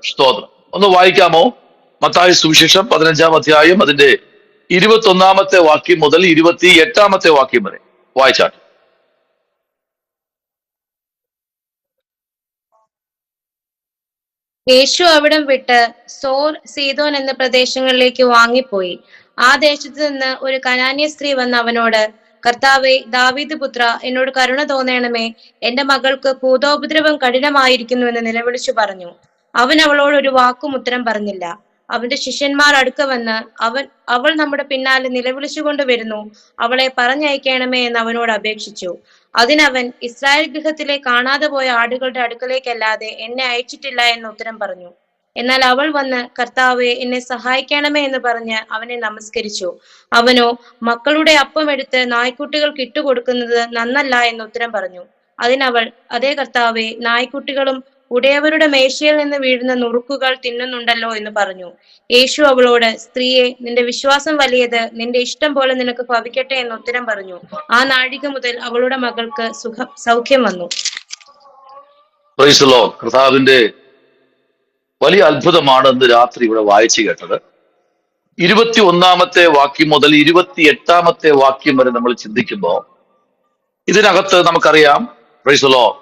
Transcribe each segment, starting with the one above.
സ്തോത്രം. ഒന്ന് വായിക്കാമോ? മത്തായി സുവിശേഷം 15-ാം അധ്യായം അതിന്റെ 21-ാമത്തെ വാക്യം മുതൽ 28-ാമത്തെ വാക്യം വരെ വായിച്ചാട്ടെ. യേശു അവിടം വിട്ട് സോർ, സീദോൻ എന്ന പ്രദേശങ്ങളിലേക്ക് വാങ്ങിപ്പോയി. ആ ദേശത്തു നിന്ന് ഒരു കനാന്യ സ്ത്രീ വന്ന് അവനോട്, കർത്താവേ, ദാവീദ് പുത്ര, എന്നോട് കരുണ തോന്നണമേ, എന്റെ മകൾക്ക് ഭൂതോപദ്രവം കഠിനമായിരിക്കുന്നു എന്ന് നിലവിളിച്ചു പറഞ്ഞു. അവൻ അവളോട് ഒരു വാക്കും ഉത്തരം പറഞ്ഞില്ല. അവന്റെ ശിഷ്യന്മാർ അടുക്ക വന്ന്, അവൾ നമ്മുടെ പിന്നാലെ നിലവിളിച്ചുകൊണ്ട് വരുന്നു, അവളെ പറഞ്ഞയക്കണമേ എന്ന് അവനോട് അപേക്ഷിച്ചു. അതിനവൻ, ഇസ്രായേൽ ഗൃഹത്തിലെ കാണാതെ പോയ ആടുകളുടെ അടുക്കലേക്കല്ലാതെ എന്നെ അയച്ചിട്ടില്ല എന്ന് ഉത്തരം പറഞ്ഞു. എന്നാൽ അവൾ വന്ന്, കർത്താവെ, എന്നെ സഹായിക്കണമേ എന്ന് പറഞ്ഞ് അവനെ നമസ്കരിച്ചു. അവനോ, മക്കളുടെ അപ്പം എടുത്ത് നായ്ക്കുട്ടികൾക്ക് ഇട്ടുകൊടുക്കുന്നത് നന്നല്ല എന്ന് ഉത്തരം പറഞ്ഞു. അതിനവൾ, അതേ കർത്താവെ, നായ്ക്കുട്ടികളും ഉടയവരുടെ മേശയിൽ നിന്ന് വീഴുന്ന നുറുക്കുകൾ തിന്നുന്നുണ്ടല്ലോ എന്ന് പറഞ്ഞു. യേശു അവളോട്, സ്ത്രീയെ, നിന്റെ വിശ്വാസം വലിയത്, നിന്റെ ഇഷ്ടം പോലെ നിനക്ക് ഭവിക്കട്ടെ എന്ന് ഉത്തരം പറഞ്ഞു. ആ നാഴിക മുതൽ അവളുടെ മകൾക്ക് സൗഖ്യം വന്നു. Price the Lord. കർത്താവിന്റെ വലിയ അത്ഭുതമാണ് ഇന്ന് രാത്രി ഇവിടെ വായിച്ചു കേട്ടത്. 21-ാമത്തെ വാക്യം മുതൽ 28-ാമത്തെ വാക്യം വരെ നമ്മൾ ചിന്തിക്കുമ്പോൾ ഇതിനകത്ത് നമുക്കറിയാം, പ്രൈസ് ദി ലോർഡ്,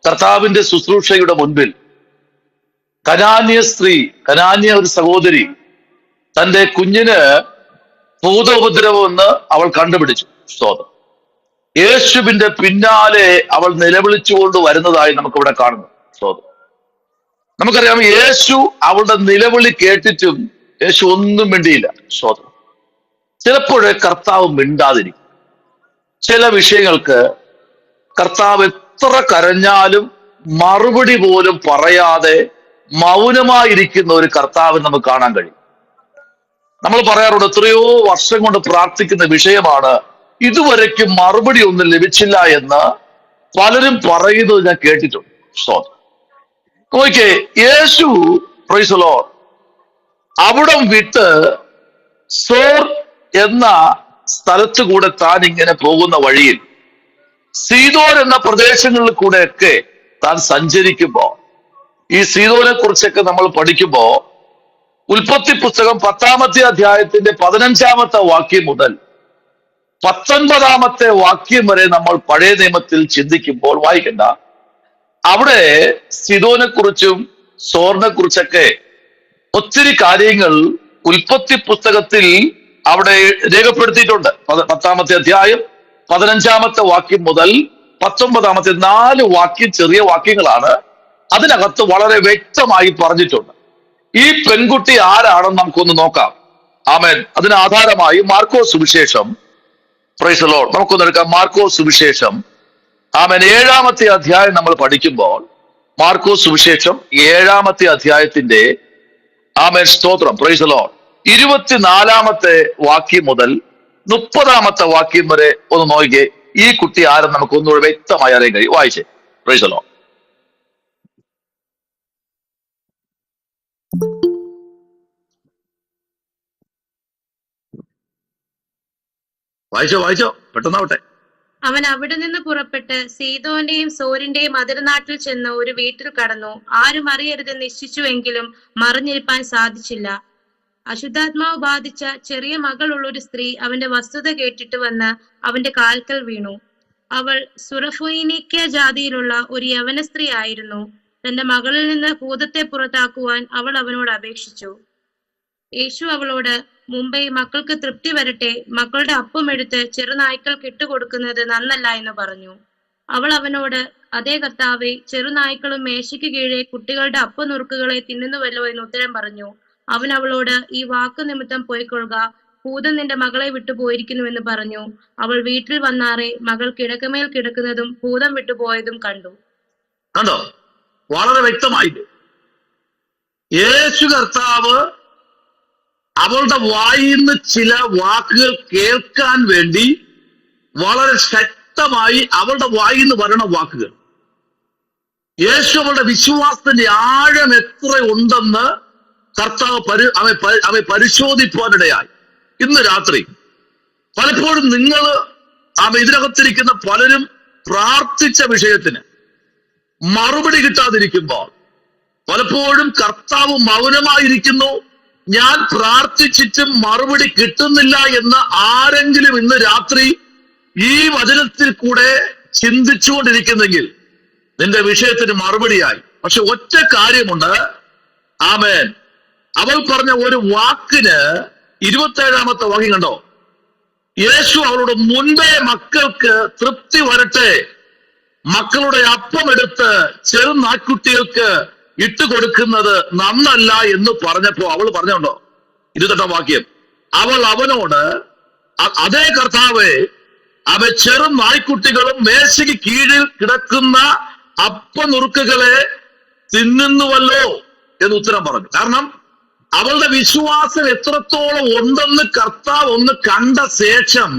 കർത്താവിന്റെ ശുശ്രൂഷയുടെ മുൻപിൽ കനാന്യ സ്ത്രീ, കനാന്യ ഒരു സഹോദരി തന്റെ കുഞ്ഞിന് ഭൂതോപദ്രവം എന്ന് അവൾ കണ്ടുപിടിച്ചു. സ്തോത്രം. യേശുവിന്റെ പിന്നാലെ അവൾ നിലവിളിച്ചുകൊണ്ട് വരുന്നതായി നമുക്കിവിടെ കാണുന്നു. സ്തോത്രം. നമുക്കറിയാം, യേശു അവളുടെ നിലവിളി കേട്ടിട്ടും യേശു ഒന്നും മിണ്ടിയില്ല. സ്തോത്രം. ചിലപ്പോഴേ കർത്താവ് മിണ്ടാതിരിക്കും. ചില വിഷയങ്ങൾക്ക് കർത്താവ് എത്ര കരഞ്ഞാലും മറുപടി പോലും പറയാതെ മൗനമായിരിക്കുന്ന ഒരു കർത്താവിന് നമുക്ക് കാണാൻ കഴിയും. നമ്മൾ പറയാറുണ്ട്, എത്രയോ വർഷം കൊണ്ട് പ്രാർത്ഥിക്കുന്ന വിഷയമാണ്, ഇതുവരയ്ക്കും മറുപടി ഒന്നും ലഭിച്ചില്ല എന്ന് പലരും പറയുന്നത് ഞാൻ കേട്ടിട്ടുണ്ട്. സ്തോത്രം. നോക്കിയേ, യേശു, പ്രൈസ് ദി ലോർഡ്, അവിടം വിട്ട് സോർ എന്ന സ്ഥലത്തു കൂടെ താൻ ഇങ്ങനെ പോകുന്ന വഴിയിൽ സീദോൻ എന്ന പ്രദേശങ്ങളിൽ കൂടെയൊക്കെ താൻ സഞ്ചരിക്കുമ്പോ, ഈ സീദോനെ കുറിച്ചൊക്കെ നമ്മൾ പഠിക്കുമ്പോ ഉൽപ്പത്തി പുസ്തകം 10-ാമത്തെ അധ്യായത്തിന്റെ 15-ാമത്തെ വാക്യം മുതൽ 19-ാമത്തെ വാക്യം വരെ നമ്മൾ പഴയ നിയമത്തിൽ ചിന്തിക്കുമ്പോൾ വായിക്കണ്ട, അവിടെ സീദോനെ കുറിച്ചും സോറിനെ കുറിച്ചൊക്കെ ഒത്തിരി കാര്യങ്ങൾ ഉൽപ്പത്തി പുസ്തകത്തിൽ അവിടെ രേഖപ്പെടുത്തിയിട്ടുണ്ട്. 10-ാമത്തെ അധ്യായം 15-ാമത്തെ വാക്യം മുതൽ 19-ാമത്തെ 4 വാക്യം, ചെറിയ വാക്യങ്ങളാണ്. അതിനകത്ത് വളരെ വ്യക്തമായി പറഞ്ഞിട്ടുണ്ട്. ഈ പെൺകുട്ടി ആരാണെന്ന് നമുക്കൊന്ന് നോക്കാം. ആമേൻ. അതിന് ആധാരമായി മാർക്കോസ് സുവിശേഷം, പ്രൈസ് ദി ലോർഡ്, നമുക്കൊന്ന് എടുക്കാം. മാർക്കോസ് സുവിശേഷം, ആമേൻ, 7-ാമത്തെ അധ്യായം നമ്മൾ പഠിക്കുമ്പോൾ മാർക്കോസ് സുവിശേഷം 7-ാമത്തെ അധ്യായത്തിന്റെ, ആമേൻ, സ്തോത്രം, പ്രൈസ് ദി ലോർഡ്, 24-ാമത്തെ വാക്യം മുതൽ 30-ാമത്തെ വാക്യം വരെ ഒന്ന് നോക്കിയേ. ഈ കുട്ടി ആരെന്ന് നമുക്ക് ഒന്നുകൂടെ വ്യക്തമായി അറിയാൻ കഴിയും. വായിച്ചേ. Price the Lord. വായിച്ചോ, പെട്ടെന്നാവട്ടെ. അവൻ അവിടെ നിന്ന് പുറപ്പെട്ട് സീദോന്റെയും സോരിന്റെയും അതിർനാട്ടിൽ ചെന്ന് ഒരു വീട്ടിൽ കടന്നു. ആരും അറിയരുതെന്ന് നിശ്ചയിച്ചുവെങ്കിലും മറിഞ്ഞിരിപ്പാൻ സാധിച്ചില്ല. അശുദ്ധാത്മാവ് ബാധിച്ച ചെറിയ മകളുള്ള ഒരു സ്ത്രീ അവന്റെ വസ്തുത കേട്ടിട്ട് വന്ന് അവന്റെ കാൽക്കൽ വീണു. അവൾ സുറഫോയിനിക്യ ജാതിയിലുള്ള ഒരു യവന സ്ത്രീ ആയിരുന്നു. തന്റെ മകളിൽ നിന്ന് ഭൂതത്തെ പുറത്താക്കുവാൻ അവൾ അവനോട് അപേക്ഷിച്ചു. യേശു അവളോട്, മുമ്പേ മക്കൾക്ക് തൃപ്തി വരട്ടെ, മക്കളുടെ അപ്പം എടുത്ത് ചെറുനായ്ക്കൾക്ക് ഇട്ടുകൊടുക്കുന്നത് നന്നല്ല എന്ന് പറഞ്ഞു. അവൾ അവനോട്, അതേ കർത്താവേ, ചെറുനായ്ക്കളും മേശയ്ക്ക് കീഴെ കുട്ടികളുടെ അപ്പനുറുക്കുകളെ തിന്നുന്നുവല്ലോ എന്ന് ഉത്തരം പറഞ്ഞു. അവൻ അവളോട്, ഈ വാക്ക് നിമിത്തം പോയിക്കൊള്ളുക, ഭൂതം നിന്റെ മകളെ വിട്ടുപോയിരിക്കുന്നു എന്ന് പറഞ്ഞു. അവൾ വീട്ടിൽ വന്നാറെ മകൾ കിടക്കമേൽ കിടക്കുന്നതും ഭൂതം വിട്ടുപോയതും കണ്ടു. കണ്ടോ? വളരെ വ്യക്തമായിട്ട് യേശു കർത്താവ് അവളുടെ വായിൽ നിന്ന് ചില വാക്കുകൾ കേൾക്കാൻ വേണ്ടി വളരെ ശക്തമായി അവളുടെ വായിൽ നിന്ന് വരണ വാക്കുകൾ, യേശു അവളുടെ വിശ്വാസത്തിന്റെ ആഴം എത്ര ഉണ്ടെന്ന് കർത്താവ് അവയെ പരിശോധിപ്പാനിടയായി. ഇന്ന് രാത്രി പലപ്പോഴും നിങ്ങൾ ഇതിനകത്തിരിക്കുന്ന പലരും പ്രാർത്ഥിച്ച വിഷയത്തിന് മറുപടി കിട്ടാതിരിക്കുമ്പോൾ, പലപ്പോഴും കർത്താവ് മൗനമായിരിക്കുന്നു, ഞാൻ പ്രാർത്ഥിച്ചിട്ടും മറുപടി കിട്ടുന്നില്ല എന്ന് ആരെങ്കിലും ഇന്ന് രാത്രി ഈ വചനത്തിൽ കൂടെ ചിന്തിച്ചുകൊണ്ടിരിക്കുന്നെങ്കിൽ നിന്റെ വിഷയത്തിന് മറുപടിയായി. പക്ഷെ ഒറ്റ കാര്യമുണ്ട്, ആമേൻ. അവൾ പറഞ്ഞ ഒരു വാക്കിന് 27-ാമത്തെ വാക്യം കണ്ടോ? യേശു അവളോട് മുൻപേ മക്കൾക്ക് തൃപ്തി വരട്ടെ, മക്കളുടെ അപ്പം എടുത്ത് ചെറുനായ്ക്കുട്ടികൾക്ക് ഇട്ടുകൊടുക്കുന്നത് നന്നല്ല എന്ന് പറഞ്ഞപ്പോ അവൾ പറഞ്ഞുണ്ടോ? 28-ാം വാക്യം, അവൾ അവനോട് അതേ കർത്താവേ, അവ ചെറു നായ്ക്കുട്ടികളും മേശയ്ക്ക് കീഴിൽ കിടക്കുന്ന അപ്പനുറുക്കുകളെ തിന്നുന്നുവല്ലോ എന്ന് ഉത്തരം പറഞ്ഞു. കാരണം അവളുടെ വിശ്വാസം എത്രത്തോളം ഉണ്ടെന്ന് കർത്താവ് ഒന്ന് കണ്ട ശേഷം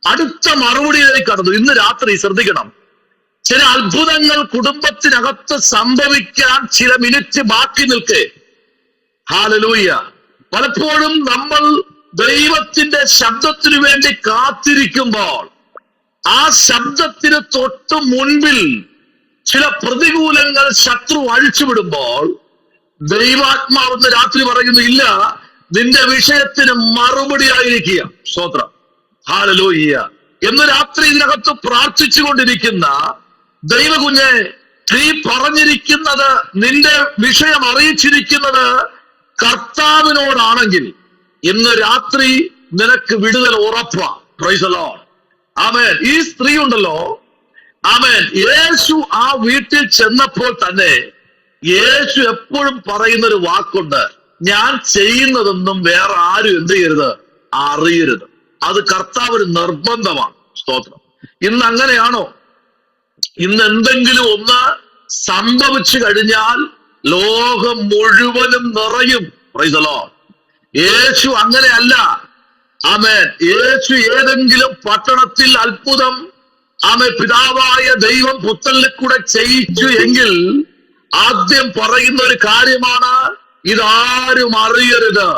അടുത്ത മറുപടിയിലേക്ക് കടന്നു. ഇന്ന് രാത്രി ശ്രദ്ധിക്കണം, ചില അത്ഭുതങ്ങൾ കുടുംബത്തിനകത്ത് സംഭവിക്കാൻ ചില മിനിറ്റ് ബാക്കി നിൽക്കേ. ഹല്ലേലൂയ. പലപ്പോഴും നമ്മൾ ദൈവത്തിന്റെ ശബ്ദത്തിനു വേണ്ടി കാത്തിരിക്കുമ്പോൾ ആ ശബ്ദത്തിന് തൊട്ട് മുൻപിൽ ചില പ്രതികൂലങ്ങൾ ശത്രു അഴിച്ചുവിടുമ്പോൾ ദൈവാത്മാവെന്ന് രാത്രി പറയുന്നു, ഇല്ല, നിന്റെ വിഷയത്തിന് മറുപടി ആയിരിക്കുക. സ്തോത്രം, ഹല്ലേലൂയ. എന്ന് രാത്രി ഇതിനകത്ത് പ്രാർത്ഥിച്ചുകൊണ്ടിരിക്കുന്ന ദൈവകുഞ്ഞെ, നീ പറഞ്ഞിരിക്കുന്നത്, നിന്റെ വിഷയം അറിയിച്ചിരിക്കുന്നത് കർത്താവിനോടാണെങ്കിൽ ഇന്ന് രാത്രി നിനക്ക് വിടുതൽ ഉറപ്പാ. Praise the Lord. ആമേൻ. ഈ സ്ത്രീ ഉണ്ടല്ലോ, ആമേൻ, യേശു ആ വീട്ടിൽ ചെന്നപ്പോൾ തന്നെ യേശു എപ്പോഴും പറയുന്നൊരു വാക്കുണ്ട്, ഞാൻ ചെയ്യുന്നതൊന്നും വേറെ ആരും എന്ത് ചെയ്യരുത്, അറിയരുത്. അത് കർത്താവിന് നിർബന്ധമാണ്. സ്തോത്രം. ഇന്ന് അങ്ങനെയാണോ? ഇന്ന് എന്തെങ്കിലും ഒന്ന് സംഭവിച്ചു കഴിഞ്ഞാൽ ലോകം മുഴുവനും നിറയും. Price the Lord. യേശു അങ്ങനെയല്ല. ആമേൻ. യേശു ഏതെങ്കിലും പട്ടണത്തിൽ അത്ഭുതം പിതാവായ ദൈവം പുത്രനിൽ കൂടെ ചെയ്യിച്ചു എങ്കിൽ ആദ്യം പറയുന്ന ഒരു കാര്യമാണ്, ഇതാരും അറിയരുത്.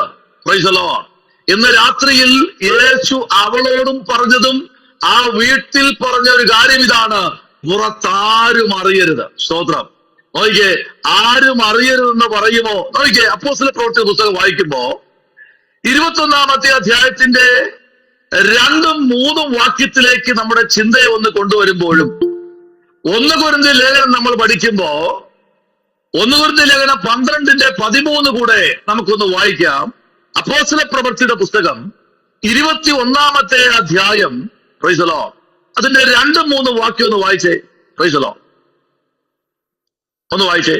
Price the Lord. ഇന്ന് രാത്രിയിൽ യേശു അവളോടും പറഞ്ഞതും ആ വീട്ടിൽ പറഞ്ഞ ഒരു കാര്യം ഇതാണ്, പുറത്താരും അറിയരുത്. സ്തോത്രം. നോക്കിക്കേ, ആരും അറിയരുതെന്ന് പറയുമോ? നോക്കിക്കേ, അപ്പോസ്തല പ്രവൃത്തി പുസ്തകം വായിക്കുമ്പോ 21-ാമത്തെ അധ്യായത്തിന്റെ 2ഉം 3ഉം വാക്യത്തിലേക്ക് നമ്മുടെ ചിന്തയെ ഒന്ന് കൊണ്ടുവരുമ്പോഴും 1 കൊരിന്ത്യർ ലേഖനം നമ്മൾ പഠിക്കുമ്പോ 1 കൊരിന്ത്യർ ലേഖനം 12-13 കൂടെ നമുക്കൊന്ന് വായിക്കാം. അപ്പോസ്തല പ്രവൃത്തിയുടെ പുസ്തകം 21-ാമത്തെ അധ്യായം, പ്രൈസ് ദി ലോർഡ്, അതിന്റെ 2ഉം 3ഉം വാക്യം ഒന്ന് വായിച്ചേ. Price the Lord. ഒന്ന് വായിച്ചേ.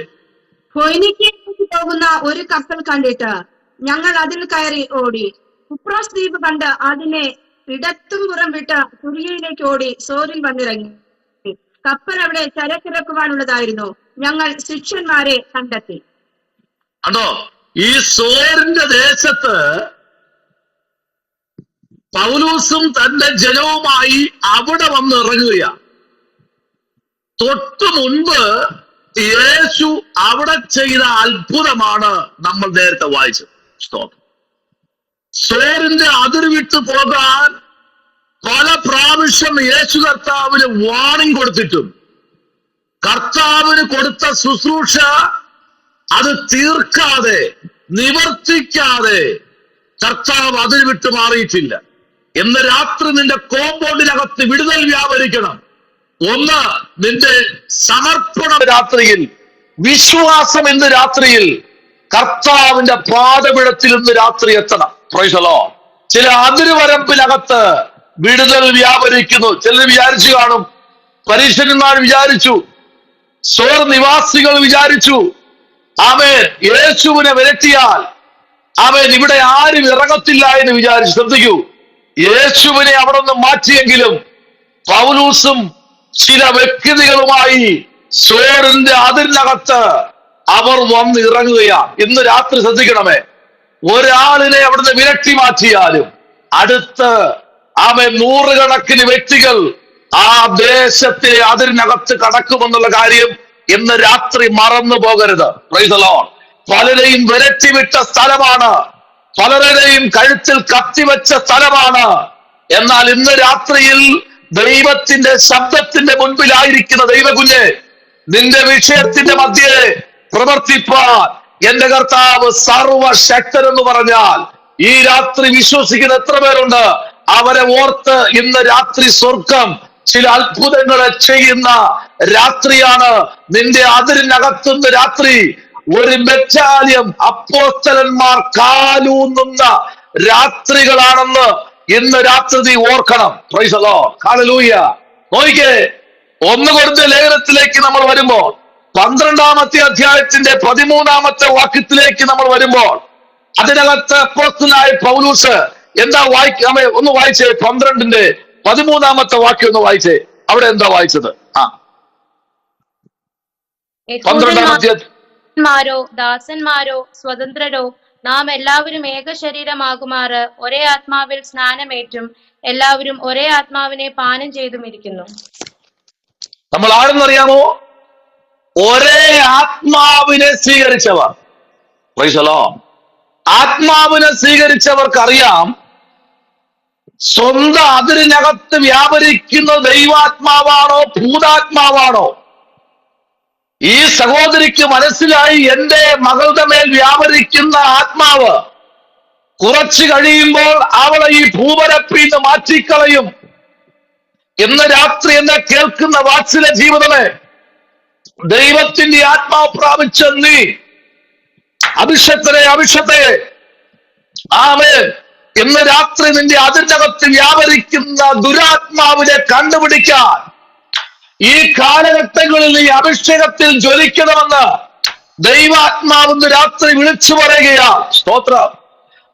ഫൊയ്നിക്യയിലേക്ക് പോകുന്ന ഒരു കപ്പൽ കണ്ടിട്ട് ഞങ്ങൾ അതിൽ കയറി ഓടി. കുപ്രോസ് ദ്വീപ് കണ്ട് അതിനെ ഇടത്തും പുറം വിട്ട് തുറിയയിലേക്ക് ഓടി സോരിൽ വന്നിറങ്ങി. കപ്പൽ അവിടെ ചരക്കിറക്കുവാനുള്ളതായിരുന്നു. ഞങ്ങൾ ശിഷ്യന്മാരെ കണ്ടെത്തി. അതോ ഈ സോറിന്റെ ദേശത്ത് പൗലോസും തന്റെ ജനവുമായി അവിടെ വന്ന് ഇറങ്ങുകയാണ്. തൊട്ടു മുൻപ് യേശു അവിടെ ചെയ്ത അത്ഭുതമാണ് നമ്മൾ നേരത്തെ വായിച്ചത്. സോറിന്റെ അതിർ വിട്ടു പോകാൻ പല പ്രാവശ്യം യേശു കർത്താവിന് വാണിംഗ് കൊടുത്തിട്ടും കർത്താവിന് കൊടുത്ത ശുശ്രൂഷ അത് തീർക്കാതെ നിവർത്തിക്കാതെ കർത്താവ് അതിൽ വിട്ടു മാറിയിട്ടില്ല. എന്ന് രാത്രി നിന്റെ കോമ്പൗണ്ടിനകത്ത് വിടുതൽ വ്യാപരിക്കണം. ഒന്ന്, നിന്റെ സമർപ്പണം രാത്രിയിൽ, വിശ്വാസം ഇന്ന് രാത്രിയിൽ കർത്താവിന്റെ പാദപീഠത്തിൽ ഇന്ന് രാത്രി എത്തണം. Price the Lord. ചില അതിരുവരമ്പിനകത്ത് വിടുതൽ വ്യാപരിക്കുന്നു. ചിലർ വിചാരിച്ചു കാണും, പരീശന്മാർ വിചാരിച്ചു, സോർ നിവാസികൾ വിചാരിച്ചു, ആമേൻ, യേശുവിനെ വിരട്ടിയാൽ ആമേൻ ഇവിടെ ആരും ഇറങ്ങത്തില്ല എന്ന് വിചാരിച്ചു. ശ്രദ്ധിക്കൂ, യേശുവിനെ അവിടെ നിന്ന് മാറ്റിയെങ്കിലും പൗലോസും ചില വ്യക്തികളുമായി സോറിന്റെ അതിരിനകത്ത് അവർ വന്ന് ഇറങ്ങുകയാണ്. ഇന്ന് രാത്രി ശ്രദ്ധിക്കണമേ, ഒരാളിനെ അവിടുന്ന് വിരട്ടി മാറ്റിയാലും അടുത്ത് ആമേൻ നൂറുകണക്കിന് വ്യക്തികൾ ആ ദേശത്തെ അതിരിനകത്ത് കടക്കുമെന്നുള്ള കാര്യം ഇന്ന് രാത്രി മറന്നു പോകരുത്. Price the Lord. പലരെയും വിരട്ടിവിട്ട സ്ഥലമാണ്, പലരുടെയും കഴുത്തിൽ കത്തിവെച്ച സ്ഥലമാണ്. എന്നാൽ ഇന്ന് രാത്രിയിൽ ദൈവത്തിന്റെ ശബ്ദത്തിന്റെ മുൻപിലായിരിക്കുന്ന ദൈവകുഞ്ഞെ, നിന്റെ വിഷയത്തിന്റെ മധ്യേ പ്രവർത്തിപ്പാൻ എന്റെ കർത്താവ് സർവശക്തൻ എന്ന് പറഞ്ഞാൽ ഈ രാത്രി വിശ്വസിക്കുന്ന എത്ര പേരുണ്ട്? അവരെ ഓർത്ത് ഇന്ന് രാത്രി സ്വർഗം ചില അത്ഭുതങ്ങളെ ചെയ്യുന്ന രാത്രിയാണ്. നിന്റെ അതിരിനകത്തുന്ന രാത്രി ഒരു ബറ്റാലിയം അപ്പോസ്തലന്മാർ കാലൂന്നുന്ന രാത്രികളാണെന്ന് ഇന്ന് രാത്രി നീ ഓർക്കണം. Price the Lord, hallelujah. നോക്കിക്കേ, 1 കൊരിന്ത്യർ ലേഖനത്തിലേക്ക് നമ്മൾ വരുമ്പോൾ 12-ാമത്തെ അധ്യായത്തിന്റെ 13-ാമത്തെ വാക്യത്തിലേക്ക് നമ്മൾ വരുമ്പോൾ അതിനകത്ത് അപ്പോസ്തലനായ പൗലോസ് എന്താ ഒന്ന് വായിച്ചേ. 12-ന്റെ 13-ാമത്തെ വാക്യം ഒന്ന് വായിച്ചേ. അവിടെ എന്താ വായിച്ചത്? 12-ാമത്തെ മാരോ ദാസന്മാരോ സ്വതന്ത്രരോ നാം എല്ലാവരും ഏക ശരീരമാകുമാറ് ഒരേ ആത്മാവിൽ സ്നാനമേറ്റും എല്ലാവരും ഒരേ ആത്മാവിനെ പാനം ചെയ്തുമിരിക്കുന്നു. നമ്മൾ ആരെന്നറിയാമോ? ഒരേ ആത്മാവിനെ സ്വീകരിച്ചവർ. Price the Lord. ആത്മാവിനെ സ്വീകരിച്ചവർക്കറിയാം സ്വന്തം അതിരിനകത്ത് വ്യാപരിക്കുന്ന ദൈവാത്മാവാണോ ഭൂതാത്മാവാണോ. ഈ സഹോദരിക്ക് മനസ്സിലായി, എന്റെ മകളുടെ മേൽ വ്യാപരിക്കുന്ന ആത്മാവ് കുറച്ചു കഴിയുമ്പോൾ അവളെ ഈ ഭൂപരപ്പിൽ നിന്ന് മാറ്റിക്കളയും. ഇന്ന് രാത്രി എന്നെ കേൾക്കുന്ന വാത്സല ജീവിതമേ, ദൈവത്തിന്റെ ആത്മാവ് പ്രാപിച്ച നീ അഭിഷക്തരെ ആമേൻ, ഇന്ന് രാത്രി നിന്റെ അതിനകത്ത് വ്യാപരിക്കുന്ന ദുരാത്മാവിനെ കണ്ടുപിടിക്കാൻ ഈ കാലഘട്ടങ്ങളിൽ ഈ അഭിഷേകത്തിൽ ജ്വലിക്കണമെന്ന് ദൈവാത്മാവെന്ന് രാത്രി വിളിച്ചു പറയുകയാണ്. സ്തോത്രം.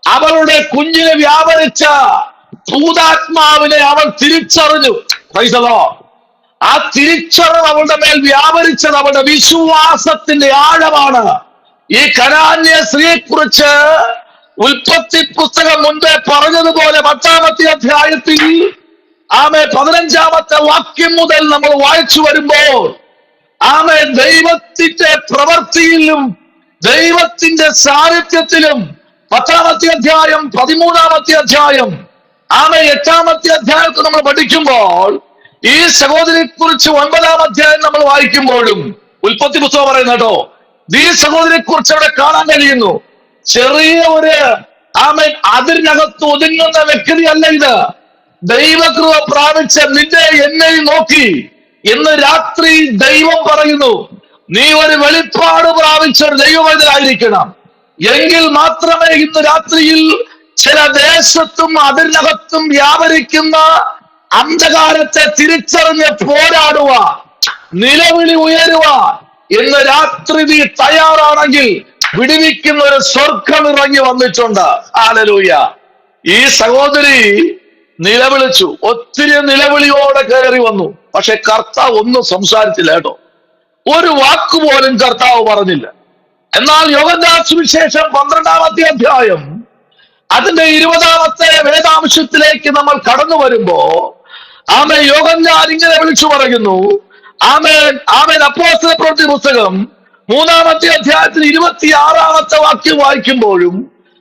അവളുടെ കുഞ്ഞിനെ വ്യാപരിച്ച ഭൂതാത്മാവിനെ അവൾ തിരിച്ചറിഞ്ഞു. Price the Lord. ആ തിരിച്ചറിവ് അവളുടെ മേൽ വ്യാപരിച്ചത് അവളുടെ വിശ്വാസത്തിന്റെ ആഴമാണ്. ഈ കനാന്യ സ്ത്രീയെ കുറിച്ച് ഉൽപ്പത്തി പുസ്തകം മുൻപേ പറഞ്ഞതുപോലെ 10-ാമത്തെ അധ്യായത്തിൽ 15-ാമത്തെ വാക്യം മുതൽ നമ്മൾ വായിച്ചു വരുമ്പോൾ ദൈവത്തിന്റെ പ്രവൃത്തിയിലും ദൈവത്തിന്റെ സാന്നിധ്യത്തിലും 10-ാമത്തെ അധ്യായം 13-ാമത്തെ അധ്യായം 8-ാമത്തെ അധ്യായത്തിൽ നമ്മൾ പഠിക്കുമ്പോൾ ഈ സഹോദരിയെ കുറിച്ച് 9-ാം അധ്യായം നമ്മൾ വായിക്കുമ്പോഴും ഉൽപ്പത്തി പുസ്തകം പറയുന്ന കേട്ടോ, ഈ സഹോദരിയെ കുറിച്ച് അവിടെ കാണാൻ കഴിയുന്നു. ചെറിയ ഒരു അതിനകത്ത് ഒതുങ്ങുന്ന വ്യക്തിയല്ല ഇത്. ദൈവകൃപ പ്രാപിച്ച നിന്നെ എന്നെയും നോക്കി ഇന്ന് രാത്രി ദൈവം പറയുന്നു, നീ ഒരു വെളിപ്പാട് പ്രാപിച്ച ഒരു ദൈവമേതായിരിക്കണം. എങ്കിൽ മാത്രമേ ഇന്ന് രാത്രിയിൽ ചില ദേശത്തും അതിനകത്തും വ്യാപരിക്കുന്ന അന്ധകാരത്തെ തിരിച്ചറിഞ്ഞ് പോരാടുവാൻ, നിലവിളി ഉയരുവാൻ ഇന്ന് രാത്രി നീ തയ്യാറാണെങ്കിൽ വിടുവിക്കുന്ന ഒരു സ്വർഗം ഇറങ്ങി വന്നിട്ടുണ്ട്. ഹല്ലേലൂയ. ഈ സഹോദരി നിലവിളിച്ചു, ഒത്തിരി നിലവിളിയോടെ കയറി വന്നു. പക്ഷെ കർത്താവ് ഒന്നും സംസാരിച്ചില്ല കേട്ടോ, ഒരു വാക്കുപോലും കർത്താവ് പറഞ്ഞില്ല. എന്നാൽ യോഹന്നാൻ സുവിശേഷം 12-ാമത്തെ അധ്യായം അതിന്റെ 20-ാമത്തെ വേദാംശത്തിലേക്ക് നമ്മൾ കടന്നു വരുമ്പോ യോഹന്നാൻ ഇങ്ങനെ വിളിച്ചു പറയുന്നു. അപ്പോസ്തല പ്രവൃത്തി പുസ്തകം 3-ാമത്തെ അധ്യായത്തിൽ 26-ാമത്തെ വാക്യം വായിക്കുമ്പോഴും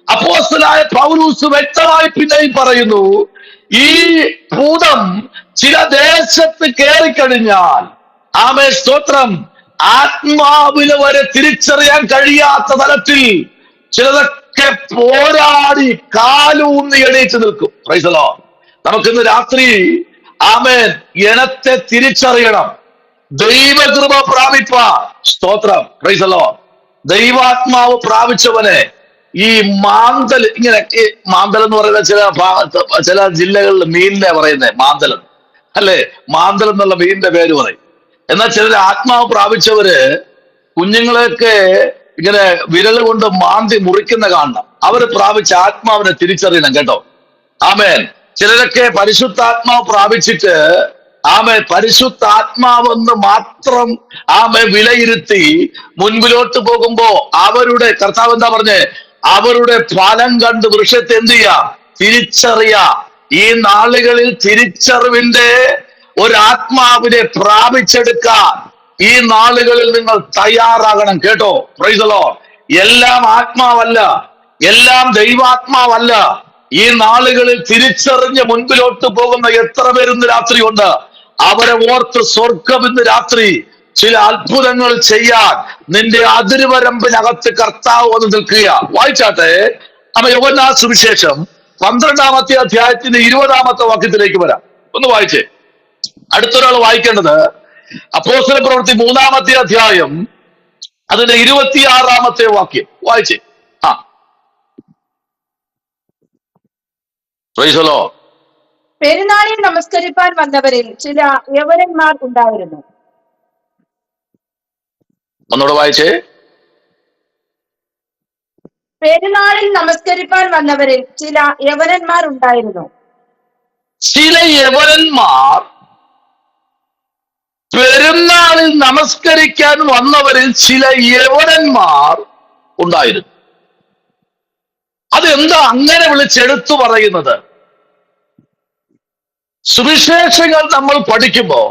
അപ്പോസ്തലനായ പൗലോസ് വ്യക്തമായി പിന്നെയും പറയുന്നു, ഈ ഭൂതം ചില ദേശത്ത് കയറിക്കഴിഞ്ഞാൽ സ്തോത്രം, ആത്മാവിന് വരെ തിരിച്ചറിയാൻ കഴിയാത്ത തലത്തിൽ ചിലതൊക്കെ പോരാടി കാലൂന്നി എണീറ്റ് നിൽക്കും. Price the Lord. നമുക്കിന്ന് രാത്രി ഇനത്തെ തിരിച്ചറിയണം, ദൈവകൃപ പ്രാപിപ്പാൻ. സ്തോത്രം. Praise the Lord. ദൈവാത്മാവ് പ്രാപിച്ചവനെ ഈ മാന്തൽ, ഇങ്ങനെ മാന്തൽ എന്ന് പറയുന്ന ചില ജില്ലകളിൽ മീനിനെ പറയുന്നത് മാന്തൽ അല്ലെ, മാന്തൽ എന്നുള്ള മീനിന്റെ പേര് പറയും. എന്നാൽ ചിലർ ആത്മാവ് പ്രാപിച്ചവര് കുഞ്ഞുങ്ങളെയൊക്കെ ഇങ്ങനെ വിരൽ കൊണ്ട് മാന്തി മുറിക്കുന്ന കാണണം. അവര് പ്രാപിച്ച ആത്മാവിനെ തിരിച്ചറിയണം കേട്ടോ. ചിലരൊക്കെ പരിശുദ്ധാത്മാവ് പ്രാപിച്ചിട്ട് പരിശുദ്ധാത്മാവെന്ന് മാത്രം വിലയിരുത്തി മുൻപിലോട്ട് പോകുമ്പോ അവരുടെ കർത്താവ് എന്താ പറഞ്ഞേ, അവരുടെ ഫലം കണ്ട് വൃക്ഷത്തെ എന്ത് ചെയ്യാ, തിരിച്ചറിയാ. ഈ നാളുകളിൽ തിരിച്ചറിവിന്റെ ഒരാത്മാവിനെ പ്രാപിച്ചെടുക്കാൻ ഈ നാളുകളിൽ നിങ്ങൾ തയ്യാറാകണം കേട്ടോ. Price the Lord. എല്ലാം ആത്മാവല്ല, എല്ലാം ദൈവാത്മാവല്ല. ഈ നാളുകളിൽ തിരിച്ചറിഞ്ഞ് മുൻപിലോട്ട് പോകുന്ന എത്ര പേര് ഇന്ന് രാത്രി ഉണ്ട്. അവരെ ഓർത്ത് സ്വർഗം ഇന്ന് രാത്രി ചില അത്ഭുതങ്ങൾ ചെയ്യാൻ നിന്റെ അതിരുവരമ്പിനകത്ത് കർത്താവ് വന്ന് നിൽക്കുക. വായിച്ചാട്ടെ, അപ്പൊ യോഹന്നാൻ സുവിശേഷം 12-ാമത്തെ അധ്യായത്തിന്റെ 20-ാമത്തെ വാക്യത്തിലേക്ക് വരാം. ഒന്ന് വായിച്ചേ. അടുത്തൊരാൾ വായിക്കേണ്ടത് അപ്പോസ്തല പ്രവൃത്തി 3-ാമത്തെ അധ്യായം അതിന്റെ 26-ാമത്തെ വാക്യം വായിച്ചേ. ആ, പ്രൈസ് ദി ലോർഡ്. പെരുന്നാളിൽ നമസ്കരിപ്പാൻ വന്നവരിൽ ചില യവനന്മാർ ഉണ്ടായിരുന്നു. ഒന്നുകൂടെ വായിച്ചേ. പെരുന്നാളിൽ നമസ്കരിപ്പാൻ വന്നവരിൽ ചില യവനന്മാർ ഉണ്ടായിരുന്നു. ചില യവനന്മാർ പെരുന്നാളിൽ നമസ്കരിക്കാൻ വന്നവരിൽ ചില യവനന്മാർ ഉണ്ടായിരുന്നു. അതെന്താ അങ്ങനെ വിളിച്ചെടുത്തു പറയുന്നത്? സുവിശേഷങ്ങൾ നമ്മൾ പഠിക്കുമ്പോ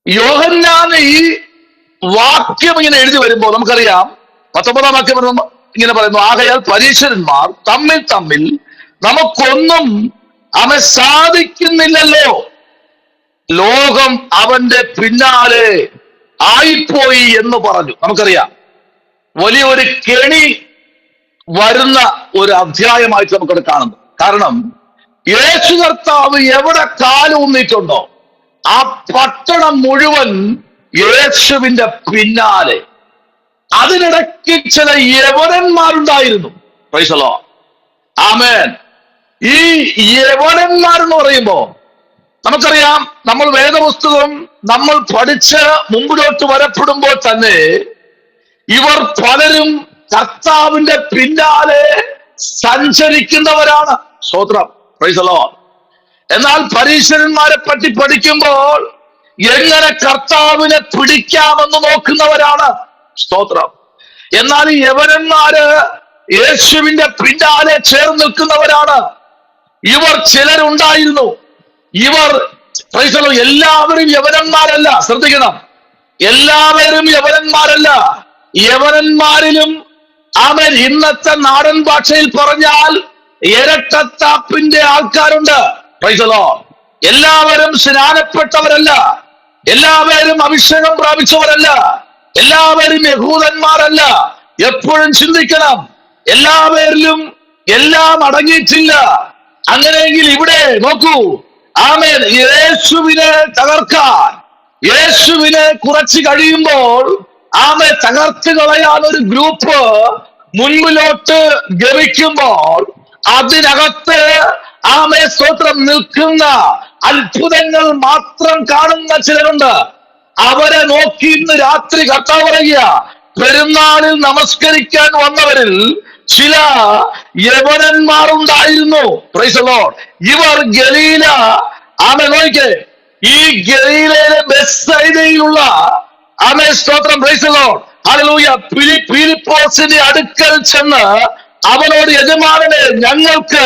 യോഹന്നാൻ ഈ വാക്യം ഇങ്ങനെ എഴുതി വരുമ്പോ നമുക്കറിയാം, 19-ാം വാക്യം ഇങ്ങനെ പറയുന്നു, ആകയാൽ പരീശന്മാർ തമ്മിൽ തമ്മിൽ നമുക്കൊന്നും അവൻ സാധിക്കുന്നില്ലല്ലോ, ലോകം അവന്റെ പിന്നാലെ ആയിപ്പോയി എന്ന് പറഞ്ഞു. നമുക്കറിയാം വലിയൊരു കെണി വരുന്ന ഒരു അധ്യായമായിട്ട് നമുക്കത് കാണുന്നു. കാരണം യേശു കർത്താവ് എവിടെ കാലൂന്നിട്ടുണ്ടോ ആ പട്ടണം മുഴുവൻ യേശുവിന്റെ പിന്നാലെ. അതിനിടയ്ക്ക് ചില യവനന്മാരുണ്ടായിരുന്നു. Praise the Lord. ആമേൻ. ഈ യവനന്മാരെന്ന് പറയുമ്പോ നമുക്കറിയാം, നമ്മൾ വേദപുസ്തകം നമ്മൾ പഠിച്ച് മുമ്പിലോട്ട് വരപ്പെടുമ്പോൾ തന്നെ ഇവർ പലരും കർത്താവിന്റെ പിന്നാലെ സഞ്ചരിക്കുന്നവരാണ്. സ്തോത്രം. Praise the Lord. എന്നാൽ പരീശന്മാരെ പറ്റി പഠിക്കുമ്പോൾ എങ്ങനെ കർത്താവിനെ പിടിക്കാമെന്ന് നോക്കുന്നവരാണ്. സ്തോത്രം. എന്നാൽ ഈ യവനന്മാര് യേശുവിന്റെ പിന്നാലെ ചേർന്ന് നിൽക്കുന്നവരാണ്. ഇവർ ചിലരുണ്ടായിരുന്നു. ഇവർ പ്രൈസ് ദി ലോർഡ്, എല്ലാവരും യവനന്മാരല്ല. ശ്രദ്ധിക്കണം, എല്ലാവരും യവനന്മാരല്ല. യവനന്മാരിലും അവൻ ഇന്നത്തെ നാടൻ ഭാഷയിൽ പറഞ്ഞാൽ ഇരട്ടത്താപ്പിന്റെ ആൾക്കാരുണ്ട്. Price the Lord. എല്ലാവരും സ്നാനപ്പെട്ടവരല്ല, എല്ലാവരും അഭിഷേകം പ്രാപിച്ചവരല്ല, എല്ലാവരും യഹൂദന്മാരല്ല. എപ്പോഴും ചിന്തിക്കണം, എല്ലാവരിലും എല്ലാം അടങ്ങിയിട്ടില്ല. അങ്ങനെയെങ്കിൽ ഇവിടെ നോക്കൂ, ആമേൻ, യേശുവിനെ തകർക്കാൻ, യേശുവിനെ കുറച്ച് കഴിയുമ്പോൾ ആമേ തകർത്ത് കളയാൻ ഒരു ഗ്രൂപ്പ് മുൻപിലോട്ട് ഗമിക്കുമ്പോൾ അതിനകത്ത് ആമേ സ്തോത്രം നിൽക്കുന്ന അത്ഭുതങ്ങൾ മാത്രം കാണുന്ന ചിലരുണ്ട്. അവരെ നോക്കി ഇന്ന് രാത്രി കർത്താവ് പറയുക, പെരുന്നാളിൽ നമസ്കരിക്കാൻ വന്നവരിൽ ചില യവനന്മാരുണ്ടായിരുന്നു. Praise the Lord. ഇവർ ഗലീല, ആമേ നോക്കിക്കേ, ഈ ഗലീലയിലെ ബെത്സയിദയിലുള്ള ആമേ സ്തോത്രം, പ്രൈസ് ദി ലോർഡ്, ഹല്ലേലൂയ, ഫിലിപ്പോസിന്റെ അടുക്കൽ ചെന്ന് അവനോട്, യജമാനനെ, ഞങ്ങൾക്ക്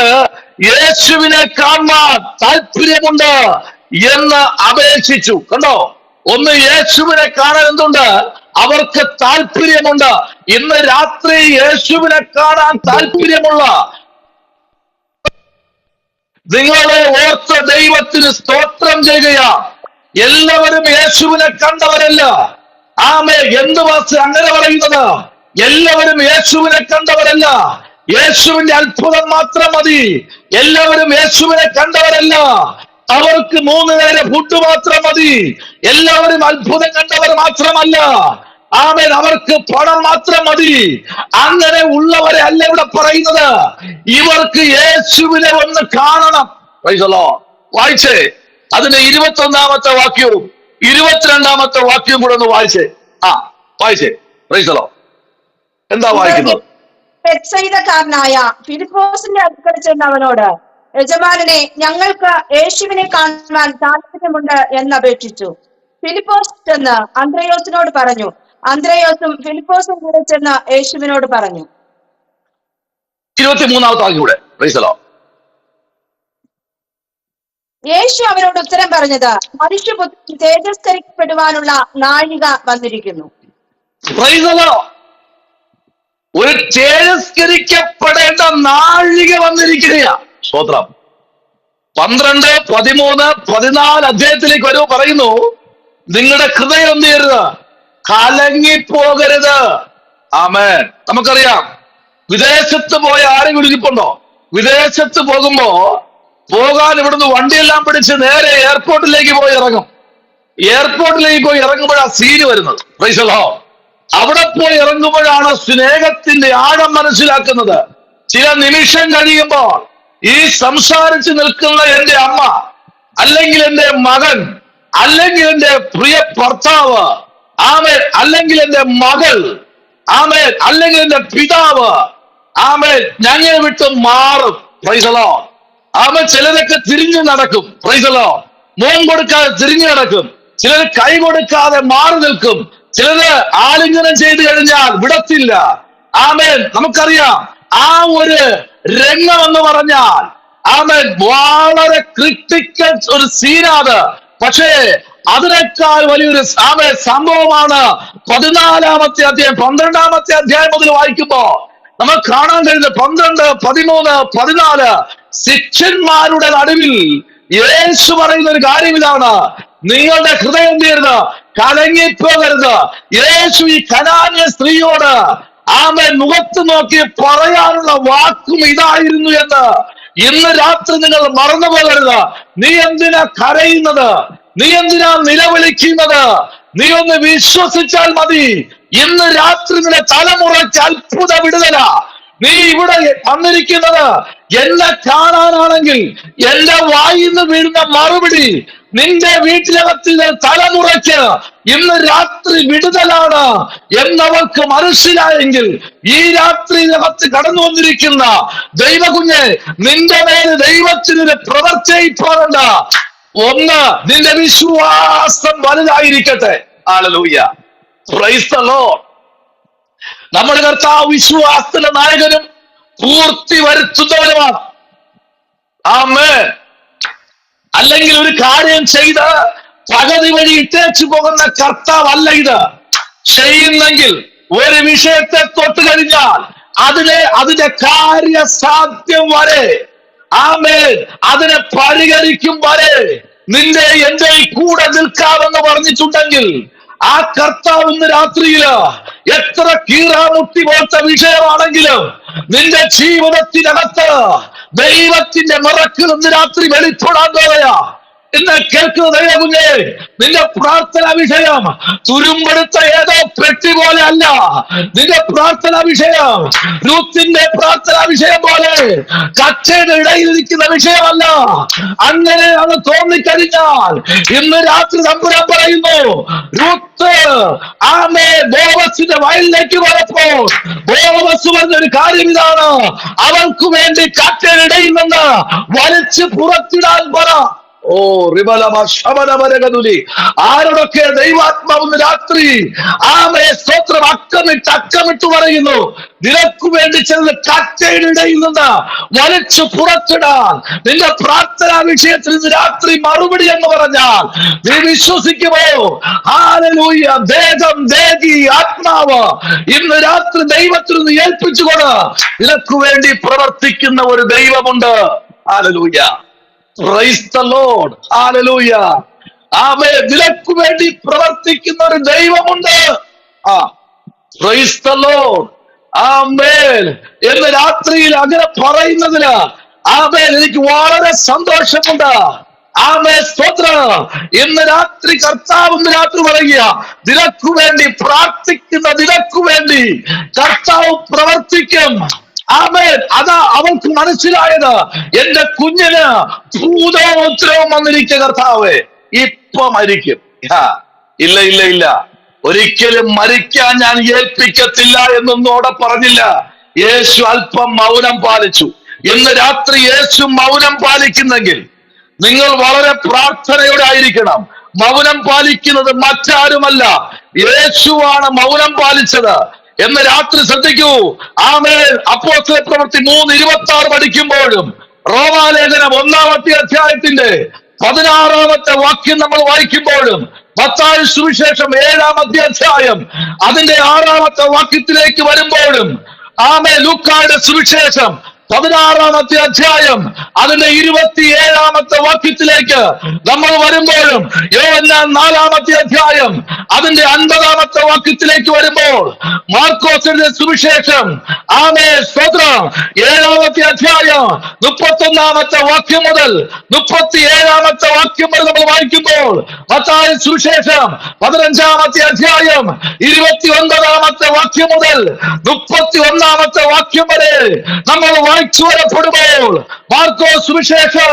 യേശുവിനെ കാണാൻ താല്പര്യമുണ്ട് എന്ന് അപേക്ഷിച്ചു. കണ്ടോ, ഒന്ന് യേശുവിനെ കാണാൻ എന്തുണ്ട്? അവർക്ക് താല്പര്യമുണ്ട്. ഇന്ന് രാത്രി യേശുവിനെ കാണാൻ താല്പര്യമുള്ള നിങ്ങളെ ഓർത്ത ദൈവത്തിന് സ്തോത്രം ചെയ്യുക. എല്ലാവരും യേശുവിനെ കണ്ടവരല്ല. ആമേ, എന്ത് വാസ് അങ്ങനെ പറയുന്നത്? എല്ലാവരും യേശുവിനെ കണ്ടവരല്ല. യേശുവിന്റെ അത്ഭുതം മാത്രം മതി. എല്ലാവരും യേശുവിനെ കണ്ടവരല്ല. അവർക്ക് 3 നേരം ഫുഡ് മാത്രം മതി. എല്ലാവരും അത്ഭുതം കണ്ടവർ മാത്രമല്ല. ആമേൻ, അവർക്ക് പണം മാത്രം മതി. അങ്ങനെ ഉള്ളവരെ അല്ല ഇവിടെ പറയുന്നത്. ഇവർക്ക് യേശുവിനെ ഒന്ന് കാണണം. Price the Lord. വായിച്ചേ, അതിന്റെ 21-ാമത്തെ വാക്യവും 22-ാമത്തെ വാക്യവും കൂടെ ഒന്ന് വായിച്ചേ. വായിച്ചേ. Price the Lord. എന്താ വായിക്കുന്നത്? ബെത്സയിദക്കാരനായ ഫിലിപ്പോസിന്റെ അടുക്കൽ ചെന്ന് അവനോട്, യജമാനനെ, ഞങ്ങൾക്ക് യേശുവിനെ കാണുവാൻ താല്പര്യമുണ്ട് എന്ന് അപേക്ഷിച്ചു. ഫിലിപ്പോസ് ചെന്ന് അന്ത്രയോസിനോട് പറഞ്ഞു. അന്ത്രയോസും ഫിലിപ്പോസും കൂടെ ചെന്ന് യേശുവിനോട് പറഞ്ഞു. 23-ാമത്തെ വാക്യം കൂടെ. Price the Lord. യേശു അവരോട് ഉത്തരം പറഞ്ഞത്, മനുഷ്യപുത്രൻ തേജസ്കരിക്കപ്പെടുവാനുള്ള നാഴിക വന്നിരിക്കുന്നു. Price the Lord. ഒരു തേജസ്കരിക്കപ്പെടേണ്ട നാഴിക വന്നിരിക്കുകയാണ്. സ്തോത്രം. 12, 13, 14 അധ്യായത്തിലേക്ക് വരുമ്പോൾ പറയുന്നു, നിങ്ങളുടെ ഹൃദയം എന്ത് ചെയ്യരുത്? കലങ്ങിപ്പോകരുത്. ആമേൻ. നമുക്കറിയാം, വിദേശത്ത് പോയ ആരെങ്കിലും ഇരിപ്പുണ്ടോ? വിദേശത്ത് പോകാൻ ഇവിടുന്ന് വണ്ടിയെല്ലാം പിടിച്ച് നേരെ എയർപോർട്ടിലേക്ക് പോയി ഇറങ്ങും. എയർപോർട്ടിലേക്ക് പോയി ഇറങ്ങുമ്പോഴാണ് സീന് വരുന്നത്. Price the Lord. അവിടെ പോയി ഇറങ്ങുമ്പോഴാണ് സ്നേഹത്തിന്റെ ആഴം മനസ്സിലാക്കുന്നത്. ചില നിമിഷം കഴിയുമ്പോൾ ഈ സംസാരിച്ച് നിൽക്കുന്ന എന്റെ അമ്മ, അല്ലെങ്കിൽ എന്റെ മകൻ, അല്ലെങ്കിൽ എന്റെ പ്രിയ ഭർത്താവ്, ആമേൻ, അല്ലെങ്കിൽ എന്റെ മകൾ, ആമേൻ, അല്ലെങ്കിൽ എന്റെ പിതാവ്, ആമേൻ, ഞങ്ങളെ വിട്ട് മാറും. Praise the Lord. ആമേൻ. ചിലരൊക്കെ തിരിഞ്ഞു നടക്കും. Praise the Lord. മോൻ കൊടുക്കാതെ തിരിഞ്ഞു നടക്കും. ചിലർ കൈ കൊടുക്കാതെ മാറി നിൽക്കും. ചിലര് ആലിംഗനം ചെയ്തു കഴിഞ്ഞാൽ വിടത്തില്ല. ആമേൻ. നമുക്കറിയാം, ആ ഒരു രംഗം എന്ന് പറഞ്ഞാൽ ആമേൻ വളരെ ക്രിട്ടിക്കൽ ഒരു സീനാണ്. പക്ഷേ അതിനേക്കാൾ വലിയൊരു ആമേൻ സംഭവമാണ് 14-ാമത്തെ അധ്യായം, 12-ാമത്തെ അധ്യായം മുതൽ വായിക്കുമ്പോ നമ്മൾ കാണാൻ കഴിയുന്നത് 12, 13, 14 ശിഷ്യന്മാരുടെ നടുവിൽ യേശു പറയുന്ന ഒരു കാര്യം ഇതാണ്: നിങ്ങളുടെ ഹൃദയം തീർന്ന് കലങ്ങിപ്പോകരുത്. യേശു ഈ കനാന്യ സ്ത്രീയോട് ആമേൻ മുഖത്ത് നോക്കി പറയാനുള്ള വാക്കും ഇതായിരുന്നു എന്ന് ഇന്ന് രാത്രി നിങ്ങൾ മറന്നു പോകരുത്. നീ എന്തിനാ കരയുന്നത്? നീ എന്തിനാ നിലവിളിക്കുന്നത്? നീ ഒന്ന് വിശ്വസിച്ചാൽ മതി. ഇന്ന് രാത്രി നിന്റെ തലമുറയ്ക്ക് അത്ഭുത വിടുതല. നീ ഇവിടെ വന്നിരിക്കുന്നത് എന്നെ കാണാനാണെങ്കിൽ എന്റെ വായിന്ന് വീഴുന്ന മറുപടി നിന്റെ വീട്ടിനകത്ത് തലമുറയ്ക്ക് ഇന്ന് രാത്രി വിടുതലാണ് എന്നവർക്ക് മനസ്സിലായെങ്കിൽ, ഈ രാത്രിയിനകത്ത് കടന്നു വന്നിരിക്കുന്ന ദൈവകുഞ്ഞെ, നിന്റെ മേല് ദൈവത്തിന് പ്രവർത്തിപ്പാറുണ്ട്. ഒന്ന്, നിന്റെ വിശ്വാസം വലുതായിരിക്കട്ടെ. ഹല്ലേലൂയ. Praise the Lord. നമ്മുടെ കർത്താവ് വിശ്വാസത്തിന്റെ നായകനും പൂർത്തി വരുത്തുന്നവനുമാണ്. ആമേൻ. അല്ലെങ്കിൽ ഒരു കാര്യം ചെയ്ത് പകുതി വഴി ഇട്ടേച്ചു പോകുന്ന കർത്താവല്ല ഇത്. ചെയ്യുന്നെങ്കിൽ ഒരു വിഷയത്തെ തൊട്ട് കഴിഞ്ഞാൽ അതിന്റെ കാര്യസാധ്യം വരെ, ആമേൻ, അതിനെ പരിഹരിക്കും വരെ നിന്റെ എന്റെ കൂടെ നിൽക്കാമെന്ന് പറഞ്ഞിട്ടുണ്ടെങ്കിൽ ആ കർത്താവ് ഇന്ന് രാത്രിയില് എത്ര കീറാമുട്ടി പോലത്തെ വിഷയമാണെങ്കിലും നിന്റെ ജീവിതത്തിനകത്ത് ദൈവത്തിന്റെ മിറക്കിൾ ഇന്ന് രാത്രി വെളിപ്പെടാൻ പോവുകയാ. ഇന്ന് കേൾക്കുന്ന ദൈവകുഞ്ഞേ, നിന്റെ പ്രാർത്ഥന വിഷയം തുരുമ്പെടുത്ത ഏതോ പെട്ടി പോലെ അല്ല. നിന്റെ പ്രാർത്ഥന വിഷയം രൂത്തിന്റെ പ്രാർത്ഥന വിഷയം പോലെ കച്ചയുടെ ഇടയിലിരിക്കുന്ന വിഷയമല്ല. അങ്ങനെ അത് തോന്നിക്കഴിഞ്ഞാൽ ഇന്ന് രാത്രി തമ്പുരാൻ പറയുന്നു, രൂത്ത് ആമേ ബോവസിന്റെ വയലിലേക്ക് വരപ്പോൾ ബോവസ് പറഞ്ഞൊരു കാര്യം ഇതാണ്: അവൾക്ക് വേണ്ടി കച്ചയുടെ ഇടയിൽ നിന്ന് വലിച്ചു പുറത്തിടാൻ പറ. ഓ റിബലമശമനമരകതുലി. ആരോടൊക്കെ ദൈവാത്മാവ് രാത്രി ആമേ സ്തോത്രം അക്കമിട്ട് പറയുന്നു, നിനക്ക് വേണ്ടി ചെന്ന് കച്ചയുടെ ഇടയിൽ നിന്ന് വലിച്ചു പുറത്തിടാൻ. നിന്റെ പ്രാർത്ഥനാ വിഷയത്തിൽ ഇന്ന് രാത്രി മറുപടി എന്ന് പറഞ്ഞാൽ നീ വിശ്വസിക്കുമോ? ഹല്ലേലൂയ. ദേഹി ആത്മാവ് ഇന്ന് രാത്രി ദൈവത്തിന് ഏൽപ്പിച്ചുകൊണ്ട് നിനക്ക് വേണ്ടി പ്രവർത്തിക്കുന്ന ഒരു ദൈവമുണ്ട്. ഹല്ലേലൂയ. Praise the Lord. ഹല്ലേലൂയ. ആമേൻ. നിനക്ക് വേണ്ടി പ്രവർത്തിക്കുന്ന ഒരു ദൈവമുണ്ട്. Praise the Lord. ആമേൻ. എന്ന് രാത്രിയിൽ അങ്ങനെ പറയുന്നതിന് ആമേൻ എനിക്ക് വളരെ സന്തോഷമുണ്ട്. ആമേൻ. സ്തോത്രം. ഇന്ന് രാത്രി കർത്താവ് ഇന്ന് രാത്രി പറയുക, നിനക്ക് വേണ്ടി പ്രാർത്ഥിക്കുന്ന നിനക്ക് വേണ്ടി കർത്താവ് പ്രവർത്തിക്കും. ആമേൻ. അതാ അവൾക്ക് മനസ്സിലായത്. എന്റെ കുഞ്ഞിന് ഭൂതോപദ്രവം വന്നിരിക്കുക കർത്താവേ, ഇപ്പൊ മരിക്കും. ഇല്ല ഇല്ല ഇല്ല, ഒരിക്കലും മരിക്കാൻ ഞാൻ ഏൽപ്പിക്കത്തില്ല എന്നൊന്നും അവിടെ പറഞ്ഞില്ല. യേശു അല്പം മൗനം പാലിച്ചു. ഇന്ന് രാത്രി യേശു മൗനം പാലിക്കുന്നെങ്കിൽ നിങ്ങൾ വളരെ പ്രാർത്ഥനയോടെ ആയിരിക്കണം. മൗനം പാലിക്കുന്നത് മറ്റാരുമല്ല, യേശുവാണ് മൗനം പാലിച്ചത് എന്ന് രാത്രി ശ്രദ്ധിക്കൂ. ആമേൻ. അപ്പോസ്തല പ്രവൃത്തി 3:26 പഠിക്കുമ്പോഴും റോമാലേഖനം 1-ാമത്തെ അധ്യായത്തിന്റെ 16-ാമത്തെ വാക്യം നമ്മൾ വായിക്കുമ്പോഴും മത്തായി സുവിശേഷം 7-ാമത്തെ അധ്യായം അതിന്റെ 6-ാമത്തെ വാക്യത്തിലേക്ക് വരുമ്പോഴും ആമേൻ ലൂക്കായുടെ സുവിശേഷം 16-ാമത്തെ അധ്യായം അതിന്റെ 27-ാമത്തെ വാക്യത്തിലേക്ക് നമ്മൾ വരുമ്പോഴും, യോഹന്നാൻ 4-ാമത്തെ അധ്യായം അതിന്റെ 50-ാമത്തെ വാക്യത്തിലേക്ക് വരുമ്പോൾ, മാർക്കോസിന്റെ സുവിശേഷം സ്തോത്രം 7-ാമത്തെ അധ്യായം 31-ാമത്തെ വാക്യം മുതൽ 37-ാമത്തെ വാക്യം വരെ നമ്മൾ വായിക്കുമ്പോൾ, മത്തായി സുവിശേഷം 15-ാമത്തെ അധ്യായം 29-ാമത്തെ വാക്യം മുതൽ 31-ാമത്തെ വാക്യം വരെ നമ്മൾ വായിച്ചു വരപ്പെടുമ്പോൾ, മാർക്കോസ് സുവിശേഷം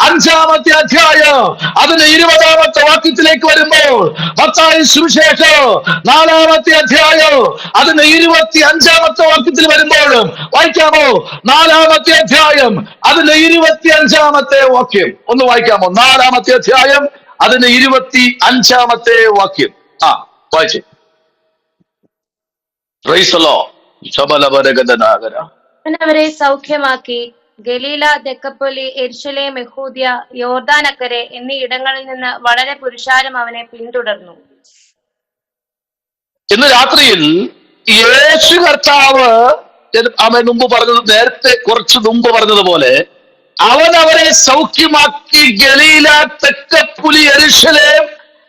5-ാമത്തെ അധ്യായം അതിന്റെ 20-ാമത്തെ വാക്യത്തിലേക്ക് വരുമ്പോൾ, മത്തായി സുവിശേഷം 4-ാമത്തെ അധ്യായം അതിന്റെ 25-ാമത്തെ വാക്യത്തിൽ വരുമ്പോഴും വായിക്കാമോ? 4-ാമത്തെ അധ്യായം അതിന്റെ 25-ാമത്തെ വാക്യം ഒന്ന് വായിക്കാമോ? 4-ാമത്തെ അധ്യായം അതിന്റെ 25-ാമത്തെ വാക്യം വായിച്ചേ. അവരെ സൗഖ്യമാക്കി ഗലീല, ദെക്കപ്പൊലി, യെരുശലേം, യഹൂദ്യ, യോർദാനക്കരെ എന്നീ ഇടങ്ങളിൽ നിന്ന് വളരെ പുരുഷാരം അവനെ പിന്തുടർന്നു. ഇന്ന് രാത്രിയിൽ യേശു കർത്താവ് അവൻ മുമ്പ് പറഞ്ഞത്, നേരത്തെ കുറച്ച് മുമ്പ് പറഞ്ഞതുപോലെ, അവൻ അവരെ സൗഖ്യമാക്കി ഗലീല, തെക്കപ്പുലി, യെരുശലേം,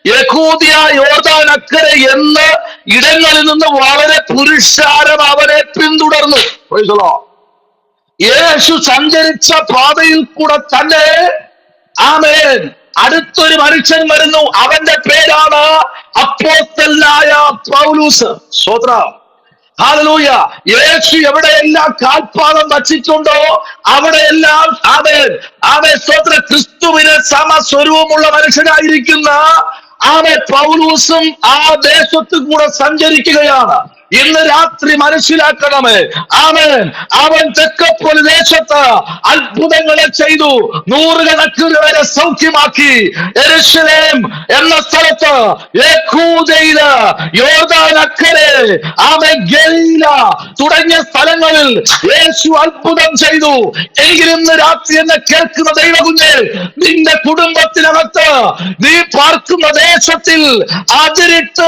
യഹൂദ്യ, യോർദാൻ അക്കരെ എന്ന ഇടങ്ങളിൽ നിന്ന് വളരെ പുരുഷാരം അവനെ പിന്തുടർന്നു. യേശു സഞ്ചരിച്ച പാതയിൽ കൂടെ തന്നെ അടുത്തൊരു മനുഷ്യൻ വരുന്നു. അവന്റെ പേരാണ് അപ്പോസ്തലനായ പൗലൂസ്. സ്തോത്രം, ഹല്ലേലൂയ. യേശു എവിടെയെല്ലാം കാൽപാദം വച്ചിട്ടുണ്ടോ അവിടെയെല്ലാം സ്തോത്രം, ക്രിസ്തുവിന് സമസ്വരൂപമുള്ള മനുഷ്യനായിരിക്കുന്ന പൗലൂസും ആ ദേശത്ത് കൂടെ സഞ്ചരിക്കുകയാണ്. ഇന്ന് രാത്രി മനസ്സിലാക്കണമേ, അവൻ തെക്കപ്പൊലി ദേശത്ത് അത്ഭുതങ്ങളെ ചെയ്തു, നൂറുകണക്കിന് വരെ സൗഖ്യമാക്കി. യെരുശലേം എന്ന സ്ഥലത്ത്, യഹൂദയില്, യോർദാൻ അക്കരെ, ഗലീല തുടങ്ങിയ സ്ഥലങ്ങളിൽ യേശു അത്ഭുതം ചെയ്തു. എങ്കിലും ഇന്ന് രാത്രി എന്നെ കേൾക്കുന്ന ദൈവകുഞ്ഞേ, നിന്റെ കുടുംബത്തിനകത്ത്, നീ പാർക്കുന്ന ദേശത്തിൽ അതിരിട്ട്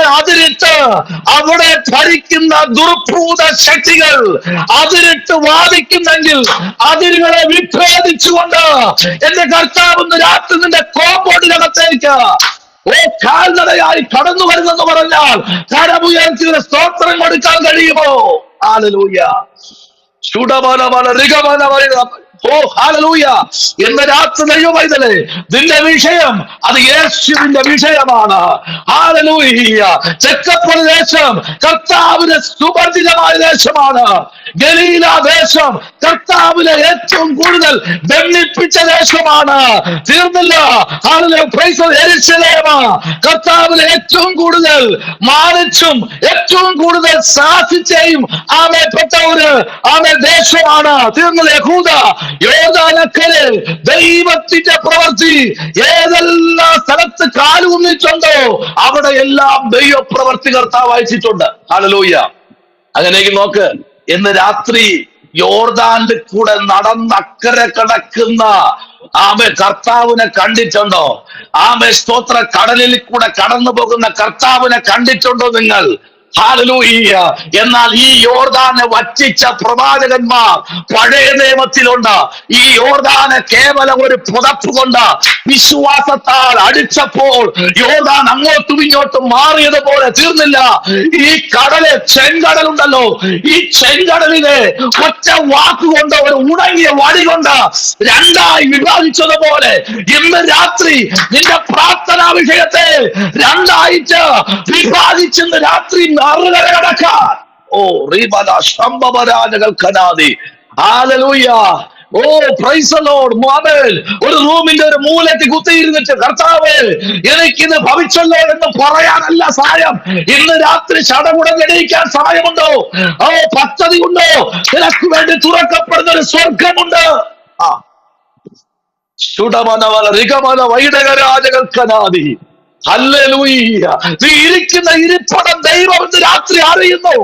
അവിടെ ഭരിക്കുന്ന ദുർഭൂത ശക്തികൾ അതിരിട്ട് വാദിക്കുന്നെങ്കിൽ അതിരുകളെ വിഭേദിച്ചുകൊണ്ട് എന്റെ കർത്താവ് രാത്രി നിന്റെ കോമ്പൗണ്ടിനകത്തേക്ക് കാൽനടയായി കടന്നു വരുന്നെന്ന് പറഞ്ഞാൽ കരമുയർത്തി സ്തോത്രം കൊടുക്കാൻ കഴിയുമോ? ഹല്ലേലൂയ. എന്ന രാത്രി ദൈവമൈതലേ, നിന്റെ വിഷയം അത് യേശുവിന്റെ വിഷയമാണ്. ഹല്ലേലൂയ. തെക്കപ്പൊലി ദേശം കർത്താവിന് സുപരിചിതമായ ദേശമാണ്. ഗലീല ദേശം കർത്താവിനെ ഏറ്റവും കൂടുതൽ ബന്ധിപ്പിച്ച ദേശമാണ്. തീർന്നില്ല. യെരുശലേം കർത്താവിനെ ഏറ്റവും കൂടുതൽ മാനിച്ചും ഏറ്റവും കൂടുതൽ സാധിച്ചേയും പെട്ട ഒരു ദേശമാണ്. തീർന്നില്ല. യഹൂദ, യോർദാനക്കരെ ദൈവത്തിന്റെ പ്രവൃത്തി ഏതെല്ലാം സ്ഥലത്ത് കാലൂന്നിട്ടുണ്ടോ അവിടെ എല്ലാം ദൈവപ്രവൃത്തി കർത്താവ് അയച്ചിട്ടുണ്ട്. ഹല്ലേലൂയ. അങ്ങനെയെങ്കിൽ നോക്ക്, ഇന്ന് രാത്രി യോർദാന്റെ കൂടെ നടന്നക്കരെ കിടക്കുന്ന കർത്താവിനെ കണ്ടിട്ടുണ്ടോ? സ്തോത്ര, കടലിൽ കൂടെ കടന്നു പോകുന്ന കർത്താവിനെ കണ്ടിട്ടുണ്ടോ നിങ്ങൾ? ഹല്ലേലൂയ. എന്നാൽ ഈ യോർദാനെ വറ്റിച്ച പ്രവാചകന്മാർ പഴയ നിയമത്തിലുണ്ട്. ഈ യോർദാനെ കേവലം ഒരു പുതപ്പ് കൊണ്ട് വിശ്വാസത്താൽ അടിച്ചപ്പോൾ യോർദാൻ അങ്ങോട്ടും ഇങ്ങോട്ടും മാറിയതുപോലെ തീർന്നില്ല. ഈ കടല്, ചെങ്കടലുണ്ടല്ലോ, ഈ ചെങ്കടലിനെ ഒറ്റ വാക്കുകൊണ്ട്, ഒരു ഉണങ്ങിയ വടി കൊണ്ട് രണ്ടായി വിഭാഗിച്ചതുപോലെ ഇന്ന് രാത്രി നിന്റെ പ്രാർത്ഥനാ വിഷയത്തെ രണ്ടായിട്ട് വിഭാഗിച്ചെന്ന് രാത്രി കടക്കാൻ ഒരു റൂമിന്റെ ഒരു മൂലയ്ക്ക് കുത്തിയിരുന്നിട്ട് കർത്താവേ എനിക്കിത് ഭവിച്ചല്ലോ എന്ന് പറയാനല്ല സായം. ഇന്ന് രാത്രി ചടമുടങ്ങടിക്കാൻ സമയമുണ്ടോ? പദ്ധതി ഉണ്ടോ? നിനക്ക് വേണ്ടി തുറക്കപ്പെടുന്ന ഒരു സ്വർഗമുണ്ട്. ഹല്ലേലൂയ. നീ ഇരിക്കുന്ന ഇരിപ്പടം ദൈവം ഇന്ന് രാത്രി അറിയുന്നു.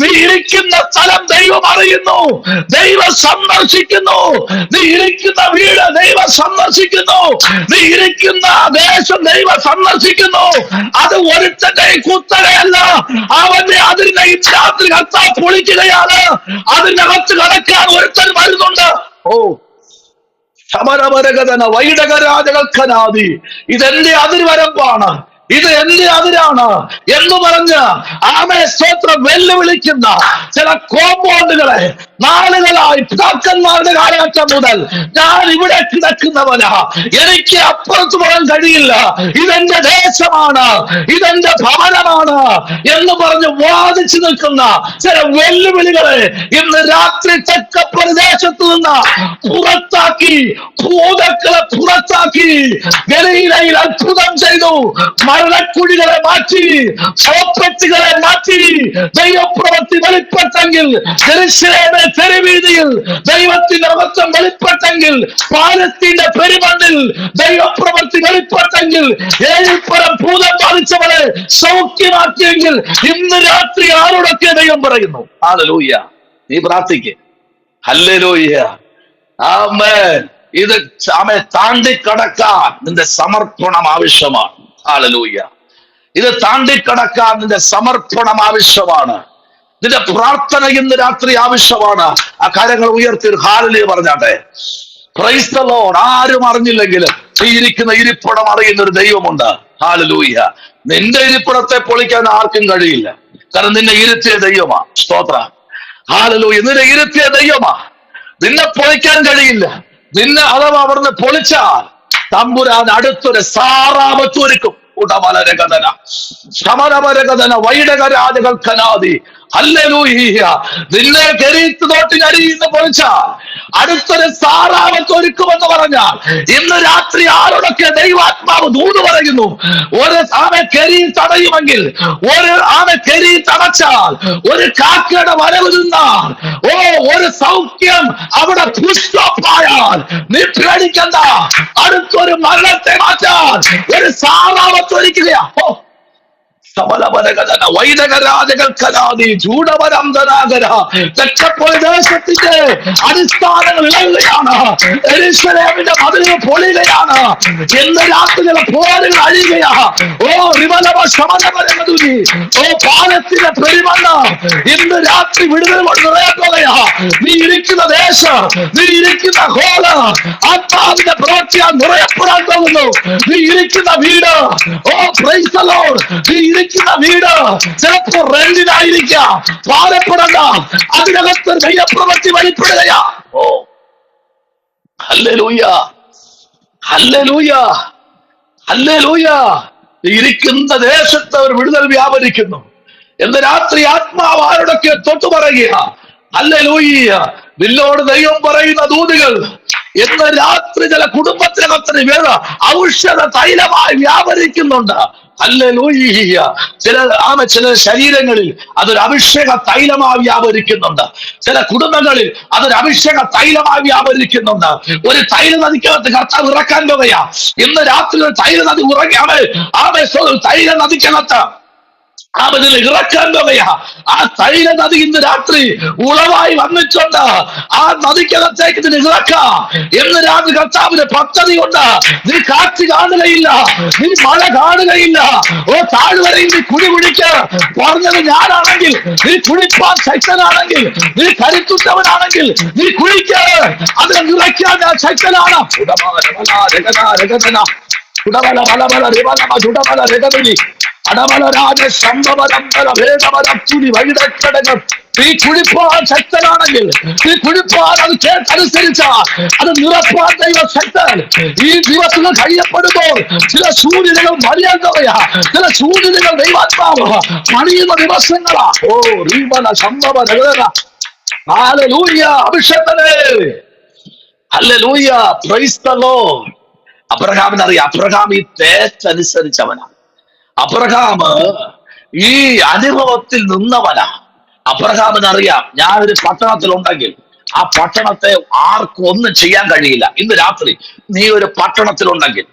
നീ ഇരിക്കുന്ന സ്ഥലം ദൈവം അറിയുന്നു, ദൈവം സന്ദർശിക്കുന്നു. നീ ഇരിക്കുന്ന വീട് ദൈവം സന്ദർശിക്കുന്നു, നീ ഇരിക്കുന്ന ദേശം ദൈവം സന്ദർശിക്കുന്നു. അത് ഒരുത്തന്റെ കുത്തകയല്ല, അവന്റെ അതിനെ രാത്രി കർത്താവ് പൊളിക്കുകയാണ്. അതിനകത്ത് കടക്കാൻ ഒരുത്തൻ വരുന്നുണ്ട്. ഓ ശമരമരകഥന വൈഡകരാജകൽക്കനാദി, ഇതെന്റെ അതിർവരമ്പാണ്, ഇത് എന്റെ അതിരാണ് എന്ന് പറഞ്ഞ് ആമേ സ്തോത്രം വെല്ലുവിളിക്കുന്ന ചില കോമ്പൗണ്ടുകളെ നാളുകളായി പിതാക്കന്മാരുടെ കാലഘട്ടം മുതൽ ഞാൻ ഇവിടെ കിടക്കുന്നവനാ, എനിക്ക് അപ്പുറത്ത് പോകാൻ കഴിയില്ല, ഇതെന്റെ ദേശമാണ്, ഇതെന്റെ ഭവനമാണ് എന്ന് പറഞ്ഞ് വാദിച്ചു നിൽക്കുന്ന ചില വെല്ലുവിളികളെ ഇന്ന് രാത്രി തെക്ക പ്രദേശത്ത് നിന്ന് പുറത്താക്കി, ഭൂതക്കളെ പുറത്താക്കി, ഗലീലയിൽ അത്ഭുതം ചെയ്തു. മരണക്കുഴികളെ മാറ്റി, ശവപ്പെട്ടികളെ മാറ്റി ദൈവപ്രവൃത്തി വെളിപ്പെട്ടെങ്കിൽ, ജെറുസലേമിലെ തെരുവീതിയിൽ ദൈവത്തിന്റെ മഹത്വം വെളിപ്പെട്ടെങ്കിൽ, പാലസ്തീന്റെ പെരുമണ്ണിൽ ദൈവപ്രവൃത്തി വെളിപ്പെട്ടെങ്കിൽ, ഏഴിൽപ്പരം ഭൂതം ബാധിച്ചവളെ സൗഖ്യമാക്കിയെങ്കിൽ, ഇന്ന് രാത്രി ആരോടൊക്കെ ദൈവം പറയുന്നു. ഹല്ലേലൂയ. നീ പ്രാർത്ഥിക്ക്. ഹല്ലേലൂയ. ആമേൻ. ഇത് താണ്ടിക്കടക്കാൻ നിന്റെ സമർപ്പണം ആവശ്യമാണ്. ഹല്ലേലൂയ. ഇത് താണ്ടിക്കടക്കാൻ നിന്റെ സമർപ്പണം ആവശ്യമാണ്. നിന്റെ പ്രാർത്ഥന ഇന്ന് രാത്രി ആവശ്യമാണ്. ആ കാര്യങ്ങൾ ഉയർത്തി ഹല്ലേലൂയ പറഞ്ഞാട്ടെ. Price the Lord. ആരും അറിഞ്ഞില്ലെങ്കിലും നീ ഇരിക്കുന്ന ഇരിപ്പിടം അറിയുന്ന ഒരു ദൈവമുണ്ട്. ഹല്ലേലൂയ. നിന്റെ ഇരിപ്പിടത്തെ പൊളിക്കാൻ ആർക്കും കഴിയില്ല, കാരണം നിന്നെ ഇരുത്തിയ ദൈവമാ. സ്തോത്രം. ഹല്ലേലൂയ. നിന്നെ ഇരുത്തിയ ദൈവമാ. നിന്നെ പൊളിക്കാൻ കഴിയില്ല. നിന്നെ അഥവാ അവിടുന്ന് പൊളിച്ചാൽ തമ്പുരാൻ അടുത്തൊരു സാറാപത്ത് ഒരുക്കും. ഉടമലരകഥന ശമരമരകഥന വൈഡകരാജകൽക്കനാദി. ഹല്ലേലൂയ. നിന്നെ കെരീത്ത് തോട്ടിനരിന്ന് പൊളിച്ചാൽ അടുത്തൊരു സാറാപത്ത് ഒരുക്കുമെന്ന് പറഞ്ഞാൽ ഇന്ന് രാത്രി ആരോടൊക്കെ ദൈവാത്മാവ് ദൂത് പറയുന്നു. ഒരു കെരീത്ത് അടയുമെങ്കിൽ, ഒരു കെരീത്ത് അടച്ചാൽ, ഒരു കാക്കയുടെ വരവ് നിന്നാൽ, ഒരു സൗഖ്യം അവിടെ പുഷ്പമായാൽ നീ പേടിക്കണ്ട. അടുത്തൊരു മരണത്തെ മാറ്റാൻ ഒരു സാറാപത്ത് ഒരുക്കുകയാ. ദേശത്തിന്റെ അടിസ്ഥാനങ്ങൾ ഇളകുകയാണ്, യെരൂശലേമിന്റെ മതിലുകൾ പൊളിയുകയാണ്, എന്ന് രാത്രികളെ പോരുകൾ അഴിയുകയാ. പാലത്തിന്റെ പെരുമണ്ണ് ഇന്ന് രാത്രി വിടുതൽ കൊണ്ട് നിറയപ്പോകയാ. നീ ഇരിക്കുന്ന ദേശം, നീ ഇരിക്കുന്ന ഹോള് ആത്മാവിന്റെ പ്രവൃത്തിയാൽ നിറയപ്പെടാൻ പോകുന്നു. നീ ഇരിക്കുന്ന വീട്, പ്രൈസ് ദി ലോർഡ്, നീ ഇരിക്കുന്ന വീട് ചിലപ്പോ റെന്റിനായിരിക്കാം, ഭാരപ്പെടണ്ട, അതിനകത്ത് ദൈവപ്രവൃത്തി വെളിപ്പെടുകയാ. ഹല്ലേലൂയ. ഹല്ലേലൂയ. ഹല്ലേലൂയ. ഇരിക്കുന്ന ദേശത്ത് ഒരു വിടുതൽ വ്യാപരിക്കുന്നു എന്ന് രാത്രി ആത്മാവ് ആരോടൊക്കെ തൊട്ടു പറയുക. ഹല്ലേലൂയ. നിന്നോട് ദൈവം പറയുന്ന ദൂതുകൾ ഇന്ന് രാത്രി ചില കുടുംബത്തിനകത്തിന് വേദ ഔഷധ തൈലമായി വ്യാപരിക്കുന്നുണ്ട്. ഹല്ലേലൂയ. ചില ശരീരങ്ങളിൽ അതൊരു അഭിഷേക തൈലമായി വ്യാപരിക്കുന്നുണ്ട്. ചില കുടുംബങ്ങളിൽ അതൊരു അഭിഷേക തൈലമായി വ്യാപരിക്കുന്നുണ്ട്. ഒരു തൈല നദിക്കകത്ത് കർത്താവ് ഇറക്കാൻ പോകുകയാ. ഇന്ന് രാത്രി ഒരു തൈല നദി ഉറങ്ങിയാമേ, തൈല നദിക്കകത്ത് അവനിൽ ഇറക്കാൻ പോകുകയാ. ആ തൈല നദി ഇന്ന് രാത്രി ഉളവായി വന്നിട്ടുണ്ട്. ആ നദിക്കകത്തേക്ക് ഇതിന് ഇറക്കാം എന്ന് രാത്രി കർത്താവിന്റെ പദ്ധതി കൊണ്ട്. നീ കാറ്റ് കാണുകയില്ല, നീ മഴ കാണുകയില്ല. താഴ്വരയിൽ നീ കുടി കുടിക്ക് പറഞ്ഞത് ഞാനാണെങ്കിൽ, നീ കുടിപ്പാൻ ശക്തനാണെങ്കിൽ, നീ കരുത്തുറ്റവനാണെങ്കിൽ നീ കുടിക്ക്. അതിനെ നിറയ്ക്കാൻ ഞാൻ ശക്തനാണ്. നീ കുടിപ്പാൻ ശക്തനാണെങ്കിൽ, നീ കുടിപ്പാൻ അത് കേട്ടനുസരിച്ചാൽ അത് നിറപ്പാൻ ദൈവം ശക്തൻ. ഈ ദിവസങ്ങൾ കഴിയപ്പെടുമ്പോൾ ചില സൂര്യതകൾ മറിയാകുകയാ, ചില സൂര്യതകൾ ദൈവാത്മാവ് പണിയുന്ന ദിവസങ്ങളാ. ഹല്ലേലൂയ. അഭിഷേകമേ. ഹല്ലേലൂയ. Praise the Lord. അബ്രഹാമിനറിയാം, അബ്രഹാം ഈ തേച്ചനുസരിച്ചവനാ. അബ്രഹാം ഈ അനുഭവത്തിൽ നിന്നവനാ. അബ്രഹാമിനറിയാം, ഞാനൊരു പട്ടണത്തിലുണ്ടെങ്കിൽ ആ പട്ടണത്തെ ആർക്കും ഒന്നും ചെയ്യാൻ കഴിയില്ല. ഇന്ന് രാത്രി നീ ഒരു പട്ടണത്തിലുണ്ടെങ്കിൽ,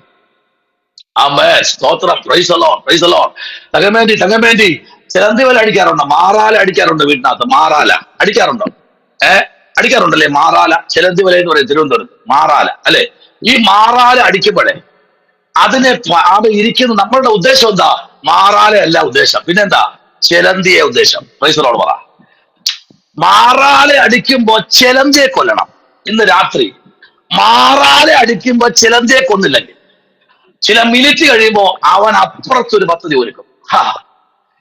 ആമേൻ, സ്തോത്രം, praise the Lord, praise the Lord. തങ്കമേന്തി ചിലന്തി വല അടിക്കാറുണ്ടോ? മാറാല അടിക്കാറുണ്ടോ? വീട്ടിനകത്ത് മാറാല അടിക്കാറുണ്ടോ? അടിക്കാറുണ്ടല്ലേ മാറാല? ചിലന്തി വല എന്ന് പറയും തിരുവനന്തപുരത്ത്, മാറാല അല്ലെ? ഈ മാറാല അടിക്കുമ്പോഴേ അതിനെ ഇരിക്കുന്ന നമ്മളുടെ ഉദ്ദേശം എന്താ? മാറാല അല്ല ഉദ്ദേശം, പിന്നെന്താ? ചിലന്തിയെ ഉദ്ദേശം. പ്രൈസലോട് പറ. മാറാല അടിക്കുമ്പോ ചിലന്തിയെ കൊല്ലണം. ഇന്ന് രാത്രി മാറാല അടിക്കുമ്പോ ചിലന്തിയെ കൊന്നില്ലെങ്കിൽ ചില മിനിറ്റ് കഴിയുമ്പോ അവൻ അപ്പുറത്തൊരു പദ്ധതി ഒരുക്കും.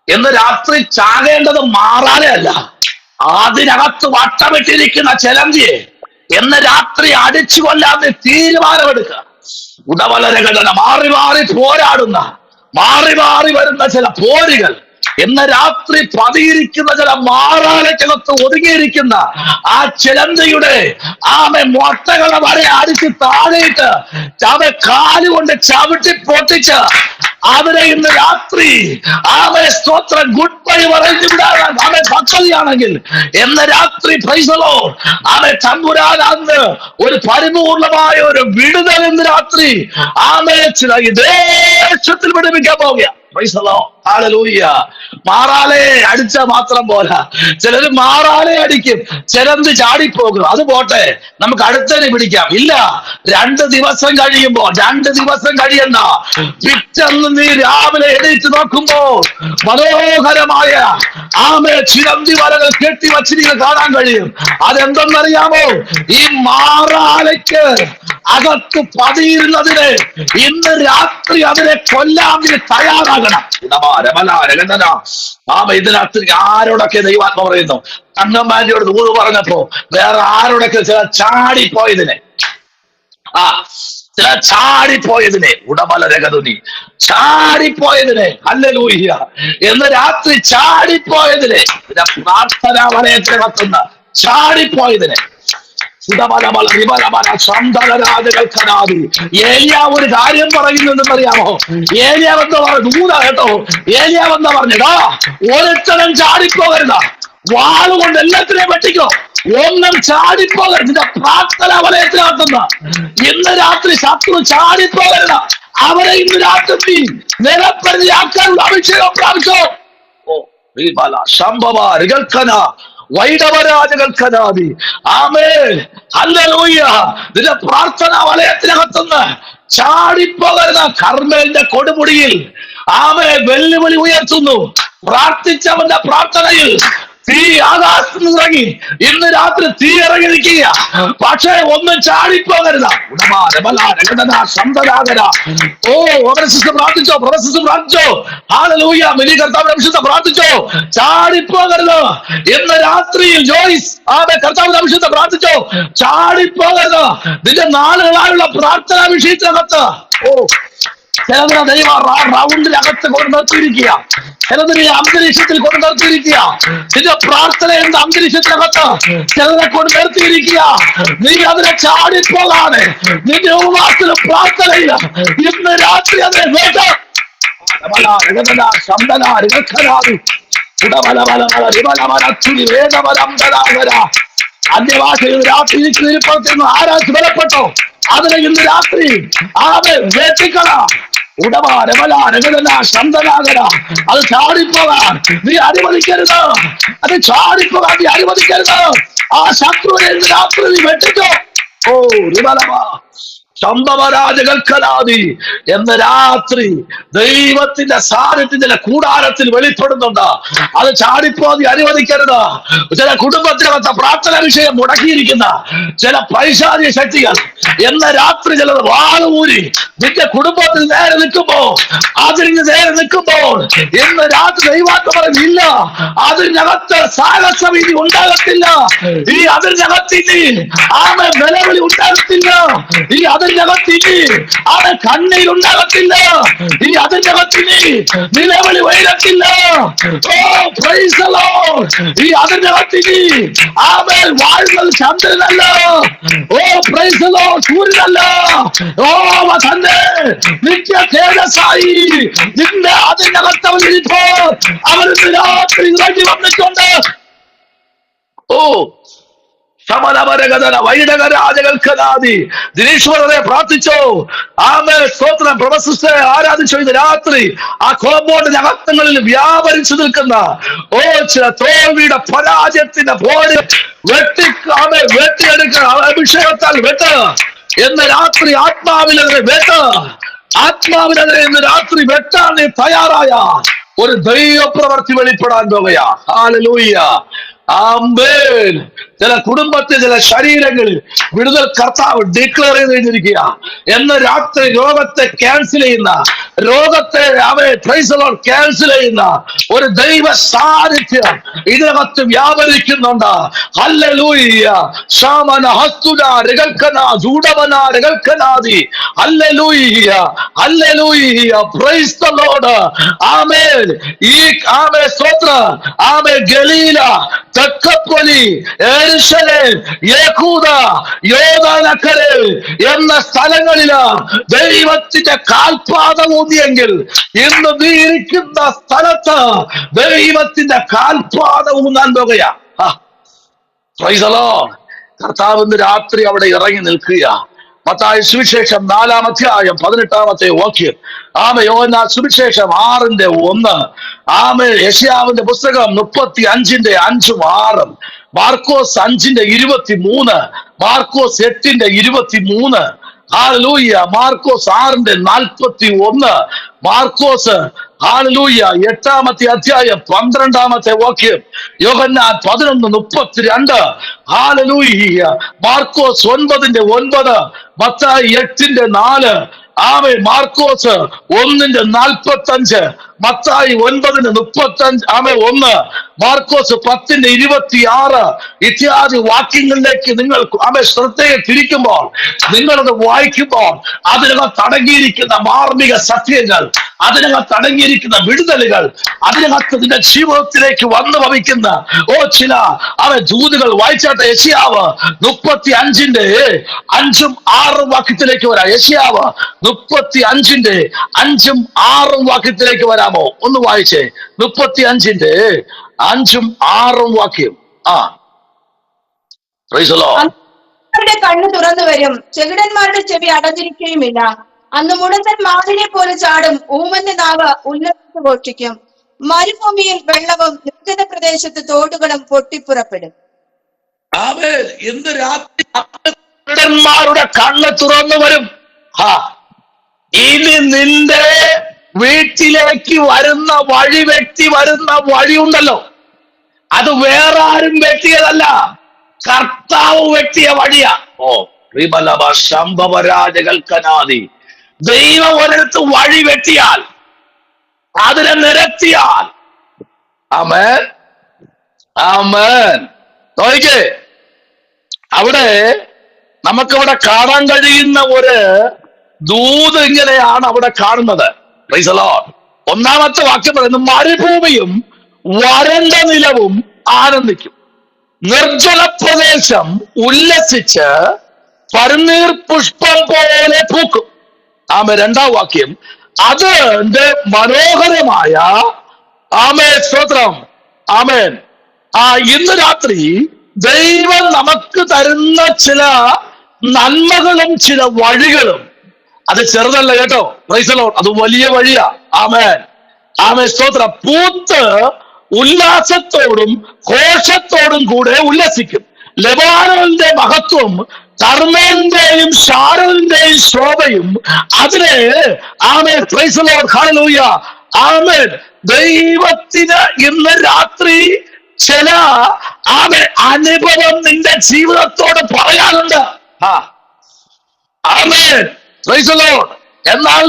എന്ന് രാത്രി ചാകേണ്ടത് മാറാലയല്ല, അതിനകത്ത് വട്ടമിട്ടിരിക്കുന്ന ചിലന്തിയെ എന്ന് രാത്രി അടിച്ചു കൊല്ലാതെ തീരുമാനമെടുക്കുക. ഉടവലരഘടന മാറി മാറി പോരാടുന്ന, മാറി മാറി വരുന്ന ചില പോരുകൾ ഇന്ന് രാത്രി പതിയിരിക്കുന്ന ചില മാറാലക്കകത്ത് ഒതുങ്ങിയിരിക്കുന്ന ആ ചിലന്തിയുടെ മൊട്ടകളെ വരെ അടിച്ച് താഴെയിട്ട് കാലുകൊണ്ട് ചവിട്ടി പൊട്ടിച്ച് അവരെ ഇന്ന് രാത്രി സ്തോത്രം ഗുഡ് ബൈ പറഞ്ഞു വിടാൻ പദ്ധതിയാണെങ്കിൽ ഇന്ന് രാത്രി പ്രൈസലോ തമ്പുരാൻ അന്ന് ഒരു പരിപൂർണമായ ഒരു വിടുതൽ ഇന്ന് രാത്രി ചില ദേശത്തിൽ വിടുവിക്കാൻ പോവുക. മാറാലെ അടിച്ച മാത്രം പോരാ, ചിലര് മാറാലെ അടിക്കും, ചിലന്ത് ചാടിപ്പോകും. അത് പോട്ടെ, നമുക്ക് അടുത്തതിനെ പിടിക്കാം. ഇല്ല, 2 ദിവസം കഴിയുമ്പോ, 2 ദിവസം കഴിയണ്ട, പിറ്റന്ന് നീ രാവിലെ എണീറ്റ് നോക്കുമ്പോൾ മനോഹരമായ ചിലന്തി വലകൾ കെട്ടി വച്ചിരിക്കുന്നത് കാണാൻ കഴിയും. അതെന്തെന്നറിയാമോ? ഈ മാറാലയ്ക്ക് അകത്ത് പതിയിരുന്നതിന് ഇന്ന് രാത്രി അതിനെ കൊല്ലാൻ തയ്യാറാകണം. ഇതിനകത്ത് ആരോടൊക്കെ ദൈവാത്മ പറയുന്നു? തങ്കമ്മാരിയോട് ദൂത് പറഞ്ഞപ്പോ വേറെ ആരോടൊക്കെ ചില ചാടിപ്പോയതിനെ ചില ചാടിപ്പോയതിനെ ഉടമലരകതുനി ചാടിപ്പോയതിനെ ഹല്ലേലൂയ എന്ന് രാത്രി ചാടിപ്പോയതിനെ പ്രാർത്ഥനാ വലയത്തിനകത്തുന്ന ചാടിപ്പോയതിനെ ഏലിയാവ് ഒരു കാര്യം പറയുന്നുണ്ടെന്നറിയാമോ? ഏലിയാവ് എന്താ പറഞ്ഞു? ദൂത കേട്ടോ, ഏലിയാവ് എന്താ പറഞ്ഞതാ? ഒരുത്തരം ചാടിപ്പോകരുതാ, വാളുകൊണ്ട് എല്ലാത്തിനെയും വെട്ടിക്കോ, ഒന്നും ചാടിപ്പോകരുത്. പ്രാർത്ഥന വലയത്തിനകത്തുന്ന ഇന്ന് രാത്രി ശത്രു ചാടിപ്പോകരുത്. അവരെ ഇന്ന് രാത്രി നിലപ്പരിധിയാക്കാനുള്ള അഭിഷേകം പ്രാപിച്ചോ. ശംഭവ രികൽക്കന വൈഡവരാജകൾക്കനാദി ആമേൻ ഹല്ലേലൂയ. നിന്റെ പ്രാർത്ഥനാ വലയത്തിനകത്തുനിന്ന് ചാടിപ്പോകരുത്. കർമ്മേലിന്റെ കൊടുമുടിയിൽ വെല്ലുവിളി ഉയർത്തുന്നു. പ്രാർത്ഥിച്ചവന്റെ പ്രാർത്ഥനയിൽ തീ ആകാശത്ത് ഇറങ്ങി ഇന്ന് രാത്രി തീ ഇറങ്ങിയിരിക്കുക. പക്ഷേ ഒന്നും ചാടിപ്പോകരുത്. പ്രാർത്ഥിച്ചോ, പ്രാർത്ഥിച്ചോ, ഹല്ലേലൂയ. മിനി കർത്താവിന്റെ അഭിഷേകത്തെ പ്രാർത്ഥിച്ചോ, ചാടിപ്പോകരുത്. ഇന്ന് രാത്രിയിൽ ജോയ്സ് കർത്താവിന്റെ അഭിഷേകത്തെ പ്രാർത്ഥിച്ചോ, ചാടിപ്പോകരുത്. നിന്റെ നാളുകളായുള്ള പ്രാർത്ഥനാ വിഷയത്തിനകത്ത് ചിലതിനെ ദൈവ റൗണ്ടിനകത്ത് കൊണ്ട് നിർത്തിയിരിക്കുക, ചിലതിനെ അന്തരീക്ഷത്തിൽ കൊണ്ട് നിർത്തിയിരിക്കുക. നിന്റെ പ്രാർത്ഥന എന്ന അന്തരീക്ഷത്തിനകത്ത് ചിലതിനെ കൊണ്ട് നിർത്തിയിരിക്കുക. നീ അതിനെ ചാടിപ്പോകാതെ നിന്റെ ഉപവാസത്തിലും പ്രാർത്ഥനയില്ല ഇന്ന് രാത്രി അതിനെ അന്യഭാഷയിൽ രാത്രി ഇരിക്കുന്നതിന് ആരാച്ച് ബലപ്പെട്ടോ അതിനെ ഇന്ന് രാത്രി വെട്ടിക്കള. അത് ചാടിപ്പോകാൻ നീ അനുവദിക്കരുത്. അത് ചാടിപ്പോകാൻ നീ അനുവദിക്കരുത്. ആ ശത്രുവിനെ ഇന്ന് രാത്രി നീ വെട്ടിക്കോ. ശംഭവരാജകൽക്കലാദി എന്ന രാത്രി ദൈവത്തിന്റെ സാന്നിധ്യത്തിന്റെ കൂടാരത്തിൽ വെളിപ്പെടുന്നുണ്ട്. അത് ചാടിപ്പോതി അനുവദിക്കരുത്. ചില കുടുംബത്തിനകത്ത് പ്രാർത്ഥന വിഷയം മുടക്കിയിരിക്കുന്ന ചില പൈശാചിക ശക്തികൾ എന്ന രാത്രി ചിലത് വാളുകൂരി നിന്റെ കുടുംബത്തിൽ നേരെ നിൽക്കുമ്പോ അതിന് നേരെ നിൽക്കുമ്പോൾ ഇന്ന് രാത്രി ദൈവാത്മ പറയുന്നില്ല, അതിനകത്ത് സാഹസവിധി ഉണ്ടാകത്തില്ല. ഈ അതിനകത്തിനി നിലവിളി ഉണ്ടാകത്തില്ല. ഈ അതിനകത്തിനി കണ്ണീരുണ്ടാകത്തില്ല. ഈ അതിനകത്തിനി നിലവിളി ഉയരത്തില്ല. ഈ അതിനകത്തിനി വാഴുന്നത് ചന്ദ്രനല്ല, സൂര്യനല്ല, തന്നെ നിത്യ തേജസ്സായി നിന്റെ അതിനകത്തവരിപ്പോ അവരിന്ന് രാത്രി ഇറങ്ങി വന്നിട്ടുണ്ട്. സമരമരകഥന വൈഡകരാജകൽക്കനാദി. ദിനേശ് വളരെ പ്രാർത്ഥിച്ചോ. ആമേൻ സ്തോത്രം. പ്രഭസിസ്റ്ററെ ആരാധിച്ചോ. ഇന്ന് രാത്രി ആ കോമ്പൗണ്ടിന്റെ അകത്തങ്ങളിൽ വ്യാപരിച്ചു നിൽക്കുന്ന ചില തോൽവിയുടെ പരാജയത്തിന്റെ പോര് വെട്ടിയെടുക്കുക. അഭിഷേകത്താൽ വെട്ട്. എന്ന് രാത്രി ആത്മാവിലെതിരെ വെട്ട്. ആത്മാവിനെതിരെ ഇന്ന് രാത്രി വെട്ടാൻ നീ തയ്യാറായ ഒരു ദൈവപ്രവൃത്തി വെളിപ്പെടാൻ പോകുകയാ. ഹല്ലേലൂയ. ആമേൻ. ചില കുടുംബത്തിൽ ചില ശരീരങ്ങളിൽ വിടുതൽ കർത്താവ് ഡിക്ലെയർ ചെയ്ത് കഴിഞ്ഞിരിക്കുക. എന്ന് രാത്രി രോഗത്തെ ക്യാൻസൽ ചെയ്യുന്ന, രോഗത്തെ ക്യാൻസൽ ചെയ്യുന്ന ഒരു ദൈവ സാന്നിധ്യം ഇതിനകത്ത് വ്യാപരിക്കുന്നുണ്ട്. ഹല്ലേലൂയ. ശാമന ഹസ്തുന രഗൽക്കന ജൂഡവന രഗൽക്കനാദി. ഹല്ലേലൂയ. ഹല്ലേലൂയ. Praise the Lord. ആമേൻ. ഈ ആമേൻ സ്തോത്രം. ആമേൻ. ഗലീല, തെക്കപ്പൊലി, യെരൂശലേം, യഹൂദ, യോർദാനക്കരെ എന്ന സ്ഥലങ്ങളില് ദൈവത്തിന്റെ കാൽപാദം ഊന്നിയെങ്കിൽ ഇന്ന് നീ ഇരിക്കുന്ന സ്ഥലത്ത് ദൈവത്തിന്റെ കാൽപാദം ഊന്നാൻ പോകുകയാ. Praise the Lord. കർത്താവ് ഇന്ന് രാത്രി അവിടെ ഇറങ്ങി നിൽക്കുക. മത്തായി സുവിശേഷം 4-ാം അധ്യായം 18-ാമത്തെ വാക്യം. യോഹന്നാൻ സുവിശേഷം 6:1. യെശയ്യാവിന്റെ പുസ്തകം 35:5-6. മാർക്കോസ് 5:23. മാർക്കോസ് 8:23. ഹല്ലേലൂയ. മാർക്കോസ് 6:41. മാർക്കോസ് ഹല്ലേലൂയ 8-ാമത്തെ അധ്യായം 12-ാമത്തെ വാക്യം. യോഹന്നാൻ 11:32. ഹല്ലേലൂയ. മാർക്കോസ് 9:9. മത്തായി 8:4. മാർക്കോസ് 1:45. മത്തായി 9:35. 1. മാർക്കോസ് 10:26 ഇത്യാദി വാക്യങ്ങളിലേക്ക് നിങ്ങൾ ശ്രദ്ധയെ തിരിക്കുമ്പോൾ, നിങ്ങളത് വായിക്കുമ്പോൾ അതിനകത്ത് അടങ്ങിയിരിക്കുന്ന മാർമിക സത്യങ്ങൾ, അതിനകത്ത് അടങ്ങിയിരിക്കുന്ന വിടുതലുകൾ, അതിനകത്ത് നിന്റെ ജീവിതത്തിലേക്ക് വന്നു ഭവിക്കുന്ന ചില ദൂതുകൾ വായിച്ചാട്ടെ. യെശയ്യാവ് 35:5-6 വാക്യത്തിലേക്ക് വരാം. യെശയ്യാവ് 35:5-6 വാക്യത്തിലേക്ക് വരാമോ? ഒന്ന് വായിച്ചേ. 35:5-6 വാക്യം. Price the Lord. അവരുടെ കണ്ണ് തുറന്നു വരും, ചെകിടന്മാരുടെ ചെവി അടഞ്ഞിരിക്കുകയുമില്ല. അന്ന് മുടന്തൻ മാവിനെ പോലെ ചാടും, ഊമന്റെ നാവ് ഉന്നതത്ത് ഘോഷിക്കും. മരുഭൂമിയിൽ വെള്ളവും നിർജ്ജന പ്രദേശത്ത് തോടുകളും പൊട്ടിപ്പുറപ്പെടും. ഇന്ന് രാത്രി ചെകിടന്മാരുടെ കണ്ണ് തുറന്നു വരും. ഇനി നിന്റെ വീട്ടിലേക്ക് വരുന്ന വ്യക്തി വരുന്ന വഴിയുണ്ടല്ലോ, അത് വേറെ ആരും വെട്ടിയതല്ല, കർത്താവ് വെട്ടിയ വഴിയാ. ശംഭവരാജകൽക്കനാദി. ദൈവം ഒരിടത്ത് വഴി വെട്ടിയാൽ, അതിനെ നിരത്തിയാൽ, ആമേൻ ആമേൻ. നോക്കിക്കേ, അവിടെ നമുക്കവിടെ കാണാൻ കഴിയുന്ന ഒരു ദൂത് ഇങ്ങനെയാണ് അവിടെ കാണുന്നത്. Price the Lord. 1-ാമത്തെ വാക്യം പറയുന്നു, മരുഭൂമിയും വരണ്ട നിലവും ആനന്ദിക്കും, നിർജ്ജല പ്രദേശം ഉല്ലസിച്ച് പരുനീർ പുഷ്പം പോലെ പൂക്കും. 2-ാം വാക്യം, അതിന്റെ മനോഹരമായ സ്തോത്രം. ആമേൻ. ഇന്ന് രാത്രി ദൈവം നമുക്ക് തരുന്ന ചില നന്മകളും ചില വഴികളും, അത് ചെറുതല്ല കേട്ടോ. Price the Lord. അത് വലിയ വഴിയാ. ആമേൻ ആമേൻ സ്തോത്രം. പൂത്ത് ഉല്ലാസത്തോടും ഘോഷത്തോടും കൂടെ ഉല്ലസിക്കും. ലെബാനോന്റെ മഹത്വം, കർമ്മേന്റെയും ഷാരോന്റെയും ശോഭയും അതിനെ ആമേൻ. Praise the Lord. ഹല്ലേലൂയ. ആമേൻ. ദൈവത്തിന് ഇന്ന് രാത്രി ചില അനുഭവം നിന്റെ ജീവിതത്തോട് പറയാനുണ്ട്. ആമേൻ. Praise the Lord. എന്നാൽ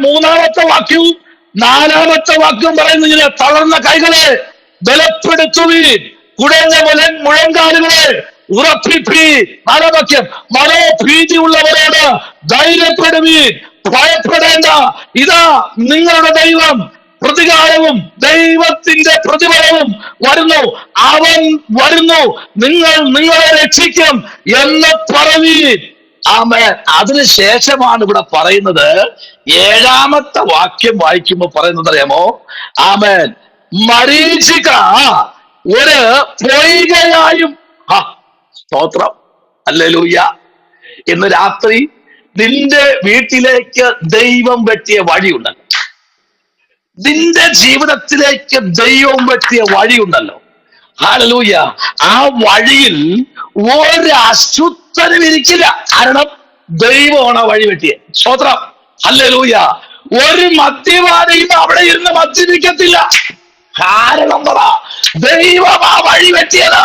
3-ാമത്തെ വാക്യവും 4-ാമത്തെ വാക്യം പറയുന്നതിന്, തളർന്ന കൈകളെ ബലപ്പെടുത്തുവീൻ, കുടഞ്ഞ മുഴങ്കാലുകളെ ഉറപ്പിപ്പീൻ. 4-ാം വാക്യം, മനോഭീതിയുള്ളവരോട് ധൈര്യപ്പെടുവീൻ, ഭയപ്പെടേണ്ട, ഇതാ നിങ്ങളുടെ ദൈവം, പ്രതികാരവും ദൈവത്തിന്റെ പ്രതിഫലവും വരുന്നു, അവൻ വരുന്നു, നിങ്ങളെ രക്ഷിക്കും എന്ന് പറയുവീൻ. ആമേൻ. അതിനുശേഷമാണ് ഇവിടെ പറയുന്നത്, 7-ാമത്തെ വാക്യം വായിക്കുമ്പോ പറയുന്നത് അറിയാമോ? ആമേൻ. മരീചിക ഒരു പൊയ്കയായും സ്തോത്രം, ഹല്ലേലൂയ. ഇന്ന് രാത്രി നിന്റെ വീട്ടിലേക്ക് ദൈവം വെട്ടിയ വഴിയുണ്ടല്ലോ, നിന്റെ ജീവിതത്തിലേക്ക് ദൈവം വെട്ടിയ വഴിയുണ്ടല്ലോ, ഹല്ലേലൂയ. ആ വഴിയിൽ ഒരു അശുദ്ധനും ഇരിക്കില്ല. കാരണം ദൈവമാണ് ആ വഴി വെട്ടിയെ. സ്തോത്രം, ഹല്ലേലൂയ. ഒരു മദ്യപാനിയും അവിടെ ഇരുന്ന് മദ്യപിക്കത്തില്ല. കാരണം പറ, ദൈവം ആ വഴി വെട്ടിയത്.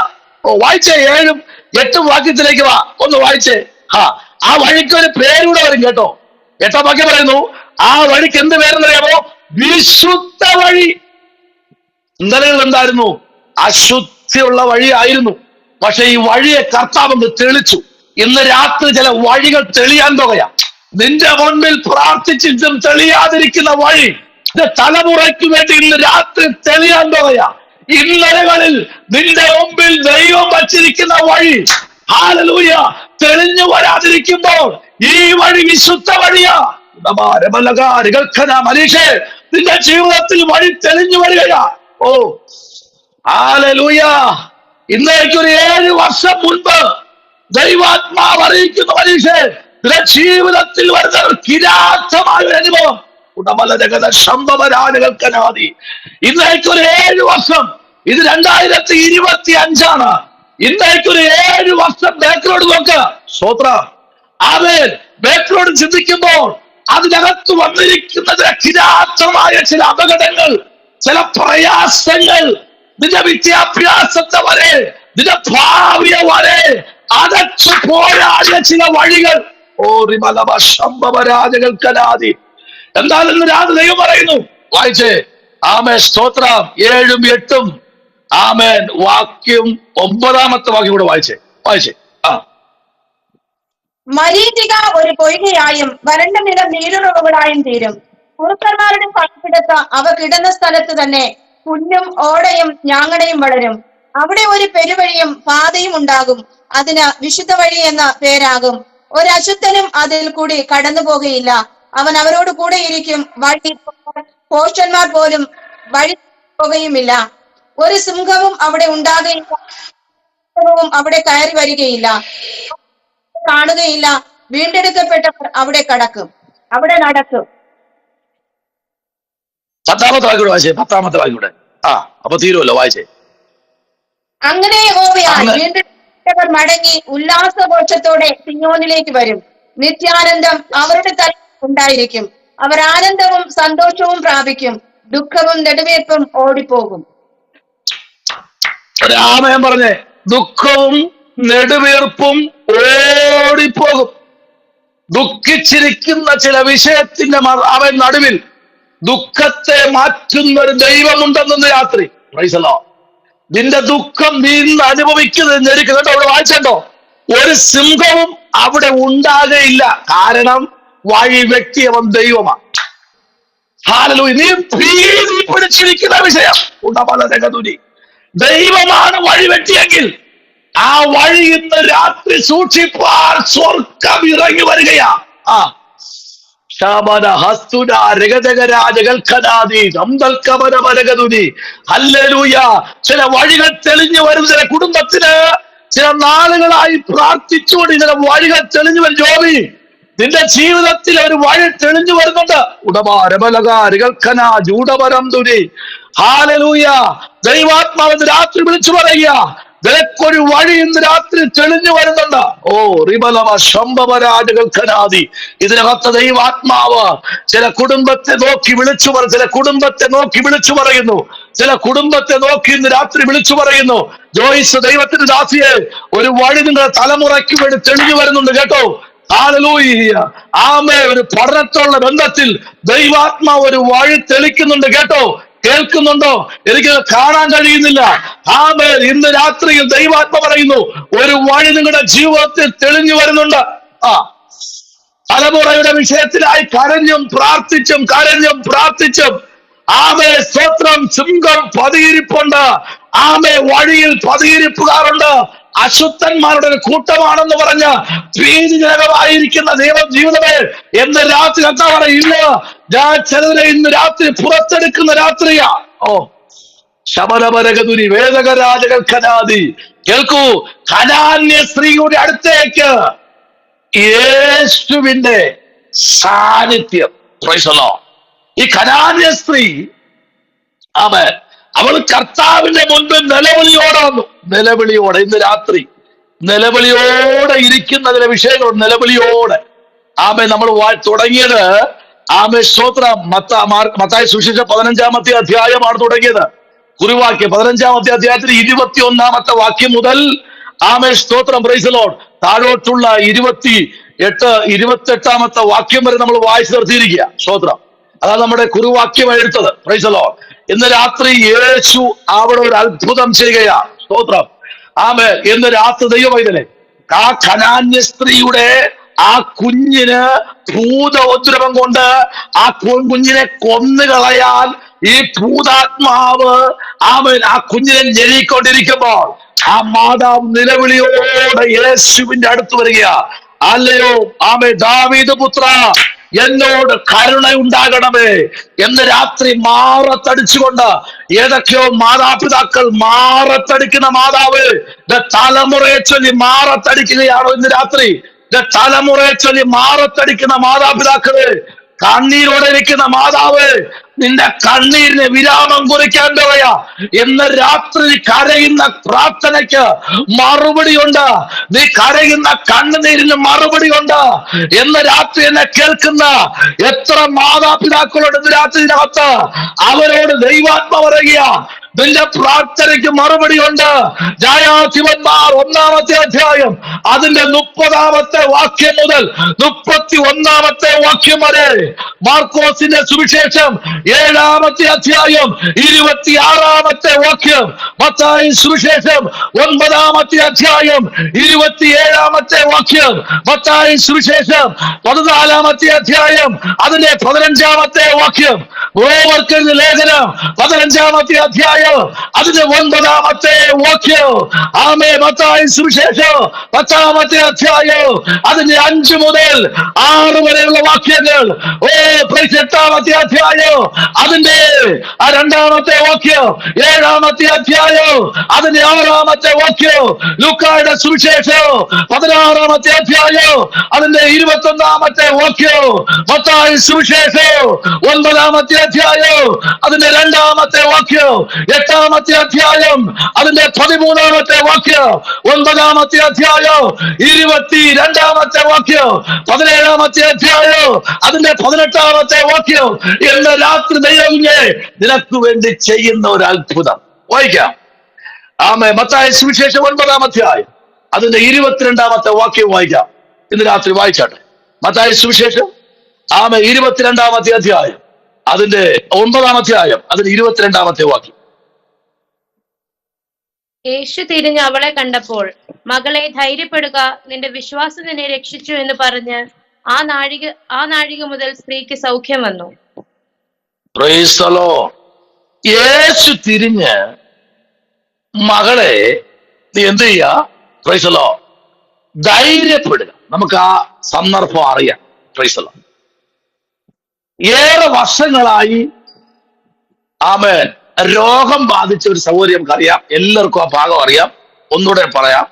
വായിച്ചേ, 7ഉം 8ഉം വാക്യത്തിലേക്ക് വാ, ഒന്ന് വായിച്ചേ. ആ വഴിക്ക് ഒരു പേരൂടെ വരും കേട്ടോ. 8ാം വാക്യം പറയുന്നു, ആ വഴിക്ക് എന്ത് പേരെന്നറിയാമോ? വിശുദ്ധ വഴി. ഇന്നലകൾ എന്തായിരുന്നു? അശുദ്ധിയുള്ള വഴിയായിരുന്നു. പക്ഷെ ഈ വഴിയെ കർത്താവ് തെളിച്ചു. ഇന്ന് രാത്രി ചില വഴികൾ തെളിയാൻ പോകുകയാ. നിന്റെ മുൻപിൽ പ്രാർത്ഥിച്ചിട്ടും തെളിയാതിരിക്കുന്ന വഴി തലമുറയ്ക്ക് വേണ്ടി ഇന്ന് രാത്രി തെളിയാൻ പോകുകയാ. ഇന്നലകളിൽ നിന്റെ മുമ്പിൽ ദൈവം വച്ചിരിക്കുന്ന വഴി, ഹല്ലേലൂയ, തെളിഞ്ഞു വരാതിരിക്കുമ്പോൾ ഈ വഴി വിശുദ്ധ വഴിയാ. മനീഷേ, നിന്റെ ജീവിതത്തിൽ വഴി തെളിഞ്ഞു വരികയാ. ഓ ഹല്ലേലൂയ. ഇന്നേക്ക് ഒരു 7 വർഷം മുൻപ് ദൈവാത്മാവ് അറിയിക്കുന്ന മനീഷേ, നിന്റെ ജീവിതത്തിൽ വരുന്ന ഒരു കിരാതമായ ഒരു അനുഭവം. ഇന്നേക്ക് ഒരു 7 വർഷം, ഇത് 2025 ഇന്നേക്ക് ഒരു 7 വർഷം ബാക്കിലോട്ട് നോക്ക്. സ്തോത്രം, ആമേൻ. ബാക്കിലോട്ട് ചിന്തിക്കുമ്പോൾ അതിനകത്ത് വന്നിരിക്കുന്ന കിരാതമായ ചില അപകടങ്ങൾ, ചില പ്രയാസങ്ങൾ, നിന്റെ വിദ്യാഭ്യാസത്തെ വരെ, നിന്റെ ഭാവിയെ വരെ അടച്ചു പോരാടിയ ചില വഴികൾ. ഓ റിമലവ ശംഭവരാജകൾക്കനാദി. എന്നാൽ ഇന്ന് രാത്രി ദൈവം പറയുന്നു, വായിച്ചേ. ആമേൻ, സ്തോത്രം. 7ഉം 8ഉം, ആമേൻ. വാക്യം 9ാമത്തെ വാക്യം കൂടെ വായിച്ചേ. മരീചിക ഒരു പൊയ്കയായും വരണ്ട നിലം നീരുറവുകളായും തീരും. കുറുക്കന്മാരുടെ പാർപ്പിടത്ത് അവ കിടന്ന സ്ഥലത്ത് തന്നെ പുല്ലും ഓടയും ഞാങ്ങണയും വളരും. അവിടെ ഒരു പെരുവഴിയും പാതയും ഉണ്ടാകും. അതിന് വിശുദ്ധ വഴി എന്ന പേരാകും. ഒരശുദ്ധനും അതിൽ കൂടി കടന്നു പോകുകയില്ല. അവൻ അവരോട് കൂടെ ഇരിക്കും. വഴി പോഷന്മാർ പോലും വഴി പോകുകയുമില്ല. ഒരു സിംഹവും അവിടെ ഉണ്ടാകുകയില്ല, അവിടെ കയറി വരികയില്ല, കാണുകയില്ല. വീണ്ടെടുക്കപ്പെട്ടവർ അവിടെ നടക്കും. 10ാമത്തെ വാക്യം വായിച്ചേ. 10ാമത്തെ വാക്യം കൂടെ. അപ്പൊ തീരുമല്ലോ, വായിച്ചേ. അങ്ങനെ യഹോവയാൽ വീണ്ടെടുക്കപ്പെട്ടവർ മടങ്ങി ഉല്ലാസഘോഷത്തോടെ സിയോനിലേക്ക് വരും. നിത്യാനന്ദം അവരുടെ തലയിൽ ഉണ്ടായിരിക്കും. അവർ ആനന്ദവും സന്തോഷവും പ്രാപിക്കും. ദുഃഖവും നെടുവീർപ്പും ഓടിപ്പോകും. രാമൻ പറഞ്ഞേ, ദുഃഖവും നെടുവീർപ്പും ഓടിപ്പോകും. ദുഃഖിച്ചിരിക്കുന്ന ചില വിഷയത്തിന്റെ അവൻ നടുവിൽ ദുഃഖത്തെ മാറ്റുന്ന ഒരു ദൈവമുണ്ടെന്ന് രാത്രി. Price the Lord. നിന്റെ ദുഃഖം നീ ഇന്ന് അനുഭവിക്കുന്നത് കേട്ടോ. അവിടെ വായിച്ചോ, ഒരു സിംഹവും അവിടെ ഉണ്ടാകയില്ല. കാരണം വഴി വ്യക്തിയവൻ ദൈവമാണ്. ഹല്ലേലൂയ. നീ ഭീതി പിടിച്ചിരിക്കുന്ന വിഷയം ദൈവമാണ് വഴി വെട്ടിയെങ്കിൽ ആ വഴി ഇന്ന് രാത്രി സൂക്ഷിപ്പാൻ സ്വർഗം ഇറങ്ങി വരികയാ. ചില വഴികൾ തെളിഞ്ഞു വരും. ചില കുടുംബത്തിന് ചില നാളുകളായി പ്രാർത്ഥിച്ചുകൊണ്ട് ചില വഴികൾ തെളിഞ്ഞു വരും. ജോബി, നിന്റെ ജീവിതത്തിൽ ഒരു വഴി തെളിഞ്ഞു വരുന്നുണ്ട്. ദൈവാത്മാവെന്ന് രാത്രി വിളിച്ചു പറയുക, നിനക്കൊരു വഴി ഇന്ന് രാത്രി തെളിഞ്ഞു വരുന്നുണ്ട്. ഓ റിബലവ ശംഭവരാജകൾക്കനാദി. ഇതിനകത്ത് ദൈവാത്മാവ് ചില കുടുംബത്തെ നോക്കി വിളിച്ചു ചില കുടുംബത്തെ നോക്കി വിളിച്ചു പറയുന്നു. ചില കുടുംബത്തെ നോക്കി ഇന്ന് രാത്രി വിളിച്ചു പറയുന്നു. ജോയിസ്, ദൈവത്തിന്റെ ദാസിയെ, ഒരു വഴി നിങ്ങളുടെ തലമുറയ്ക്ക് വേണ്ടി തെളിഞ്ഞു വരുന്നുണ്ട് കേട്ടോ. ഹല്ലേലൂയ. ആമേ. ഒരു പഠനത്തോടുള്ള ബന്ധത്തിൽ ദൈവാത്മാവ് ഒരു വഴി തെളിക്കുന്നുണ്ട് കേട്ടോ. കേൾക്കുന്നുണ്ടോ? എനിക്ക് കാണാൻ കഴിയുന്നില്ല. ആമേ. ഇന്ന് രാത്രിയിൽ ദൈവാത്മ പറയുന്നു, ഒരു വഴി നിങ്ങളുടെ ജീവിതത്തിൽ തെളിഞ്ഞു വരുന്നുണ്ട്. തലമുറയുടെ വിഷയത്തിലായി കരഞ്ഞും പ്രാർത്ഥിച്ചും ആമേ, സ്തോത്രം. സിംഹം പതിയിരിപ്പുണ്ട്. ആമേ, വഴിയിൽ പതിയിരിപ്പുകാരുണ്ട്. അശുദ്ധന്മാരുടെ ഒരു കൂട്ടമാണെന്ന് പറഞ്ഞ് ഭീതിജനകമായിരിക്കുന്ന ജീവിതമേ, എന്ന് രാത്രി എന്താ പറയില്ല, ഞാൻ ചിലതിനെ ഇന്ന് രാത്രി പുറത്തെടുക്കുന്ന രാത്രിയാ. ഓ ശബരപരകതുരി വേദകരാജകൽക്കനാദി. കേൾക്കൂ, കനാന്യ സ്ത്രീയുടെ അടുത്തേക്ക് യേശുവിന്റെ സാന്നിധ്യം. Price the Lord. ഈ കനാന്യ സ്ത്രീ അവൾ കർത്താവിന്റെ മുൻപിൽ നിലവിളിയോടെ വന്നു. നിലവിളിയോടെ, ഇന്ന് രാത്രി നിലവിളിയോടെ ഇരിക്കുന്ന ചില വിഷയങ്ങളുണ്ട്. നിലവിളിയോടെ നമ്മൾ തുടങ്ങിയത് സ്തോത്രം മത്തായി സുവിശേഷം 15-ാമത്തെ അധ്യായമാണ് തുടങ്ങിയത്. കുറിവാക്യം 15-ാമത്തെ അധ്യായത്തിൽ 21-ാമത്തെ വാക്യം മുതൽ സ്തോത്രം പ്രൈസ് ദി ലോർഡ് താഴോട്ടുള്ള 28-ാമത്തെ വാക്യം വരെ നമ്മൾ വായിച്ചു നിർത്തിയിരിക്കുക. സ്തോത്രം. അതാണ് നമ്മുടെ കുറിവാക്യമായി എടുത്തത്. Price the Lord. ഇന്ന് രാത്രി യേശു അവിടെ ഒരു അത്ഭുതം ചെയ്യുകയാണ്. സ്തോത്രം. ഇന്ന് രാത്രി ദൈവമൈതലേ, ആ കനാന്യ സ്ത്രീയുടെ ആ കുഞ്ഞിന് ഭൂതോദ്രവം കൊണ്ട് ആ കുഞ്ഞിനെ കൊന്നുകളയാൻ ഈ ഭൂതാത്മാവ് ആ കുഞ്ഞിനെ ഞെരിക്കൊണ്ടിരിക്കുമ്പോൾ ആ മാതാവ് നിലവിളിയോടെ യേശുവിന്റെ അടുത്ത് വരികയാ. അല്ലയോ ദാവീദ് പുത്ര, എന്നോട് കരുണയുണ്ടാകണമേ എന്ന് രാത്രി മാറത്തടിച്ചുകൊണ്ട് ഏതൊക്കെയോ മാതാപിതാക്കൾ മാറത്തടിക്കുന്ന മാതാവ് തലമുറയെ ചൊല്ലി മാറത്തടിക്കുകയാണോ ഇന്ന് രാത്രി? തലമുറയെ ചൊല്ലി മാറത്തടിക്കുന്ന മാതാപിതാക്കള്, കണ്ണീരോടെ ഇരിക്കുന്ന മാതാവ്, നിന്റെ കണ്ണീരിന് വിരാമം കുറിക്കാൻ പറയാ. ഇന്ന് രാത്രി കരയുന്ന പ്രാർത്ഥനയ്ക്ക് മറുപടിയുണ്ട്. നീ കരയുന്ന കണ്ണുനീരിന് മറുപടിയുണ്ട്. ഇന്ന് രാത്രി എന്നെ കേൾക്കുന്ന എത്ര മാതാപിതാക്കളോട് ഇന്ന് രാത്രിയിനകത്ത് അവരോട് ദൈവാത്മ പറയുക, നിന്റെ പ്രാർത്ഥനയ്ക്ക് മറുപടിയുണ്ട്. ന്യായാധിപന്മാർ 1-ാമത്തെ അധ്യായം അതിന്റെ 30-ാമത്തെ വാക്യം മുതൽ 31-ാമത്തെ വാക്യം വരെ, മാർക്കോസിന്റെ സുവിശേഷം 7-ാമത്തെ അധ്യായം 26-ാമത്തെ വാക്യം, മത്തായി സുവിശേഷം 9-ാമത്തെ അധ്യായം 27-ാമത്തെ വാക്യം, മത്തായി സുവിശേഷം 14-ാമത്തെ അധ്യായം അതിന്റെ 15-ാമത്തെ വാക്യം, റോമർക്കെഴുതിയ ലേഖനം 15-ാമത്തെ അധ്യായം അതിന്റെ 9-ാമത്തെ വാക്യം, മത്തായി സുവിശേഷം 10-ാമത്തെ അധ്യായം അതിന്റെ 5 മുതൽ 6 വരെയുള്ള വാക്യങ്ങൾ, 8-ാമത്തെ അധ്യായം അതിന്റെ 2-ാമത്തെ വാക്യം, 7-ാമത്തെ അധ്യായം അതിന്റെ 6-ാമത്തെ വാക്യം, ലൂക്കായുടെ സുവിശേഷം 16-ാമത്തെ അധ്യായം അതിന്റെ 21-ാമത്തെ വാക്യം, മത്തായി സുവിശേഷം 9-ാമത്തെ അധ്യായം അതിന്റെ 2-ാമത്തെ വാക്യം, 8-ാമത്തെ അധ്യായം അതിന്റെ 13-ാമത്തെ വാക്യം, 9-ാമത്തെ അധ്യായം 22-ാമത്തെ വാക്യം, 17-ാമത്തെ അധ്യായം അതിന്റെ 18-ാമത്തെ വാക്യം. ഇന്ന് രാത്രി ദൈവമേ നിനക്ക് വേണ്ടി ചെയ്യുന്ന ഒരു അത്ഭുതം വായിക്കാം. മത്തായി സുവിശേഷം 9-ാം അധ്യായം അതിന്റെ 22-ാമത്തെ വാക്യം വായിക്കാം. ഇന്ന് രാത്രി വായിച്ചാട്ടെ. മത്തായി സുവിശേഷം 22-ാമത്തെ അധ്യായം അതിന്റെ 9-ാം അധ്യായം അതിന്റെ 22-ാമത്തെ വാക്യം. യേശു തിരിഞ്ഞ് അവളെ കണ്ടപ്പോൾ, മകളെ ധൈര്യപ്പെടുക, നിന്റെ വിശ്വാസം നിന്നെ രക്ഷിച്ചു എന്ന് പറഞ്ഞ് ആ നാഴിക മുതൽ സ്ത്രീക്ക് സൗഖ്യം വന്നു. Price the Lord. യേശു തിരിഞ്ഞ് മകളെ നീ എന്ത് ചെയ്യാ? പ്രൈസ് ദി ലോർഡ്, ധൈര്യപ്പെടുക. നമുക്ക് ആ സന്ദർഭം അറിയാം. Praise the Lord. ഏറെ വർഷങ്ങളായി രോഗം ബാധിച്ച ഒരു സൗകര്യം അറിയാം. എല്ലാവർക്കും ആ ഭാഗം അറിയാം. ഒന്നുകൂടെ പറയാം.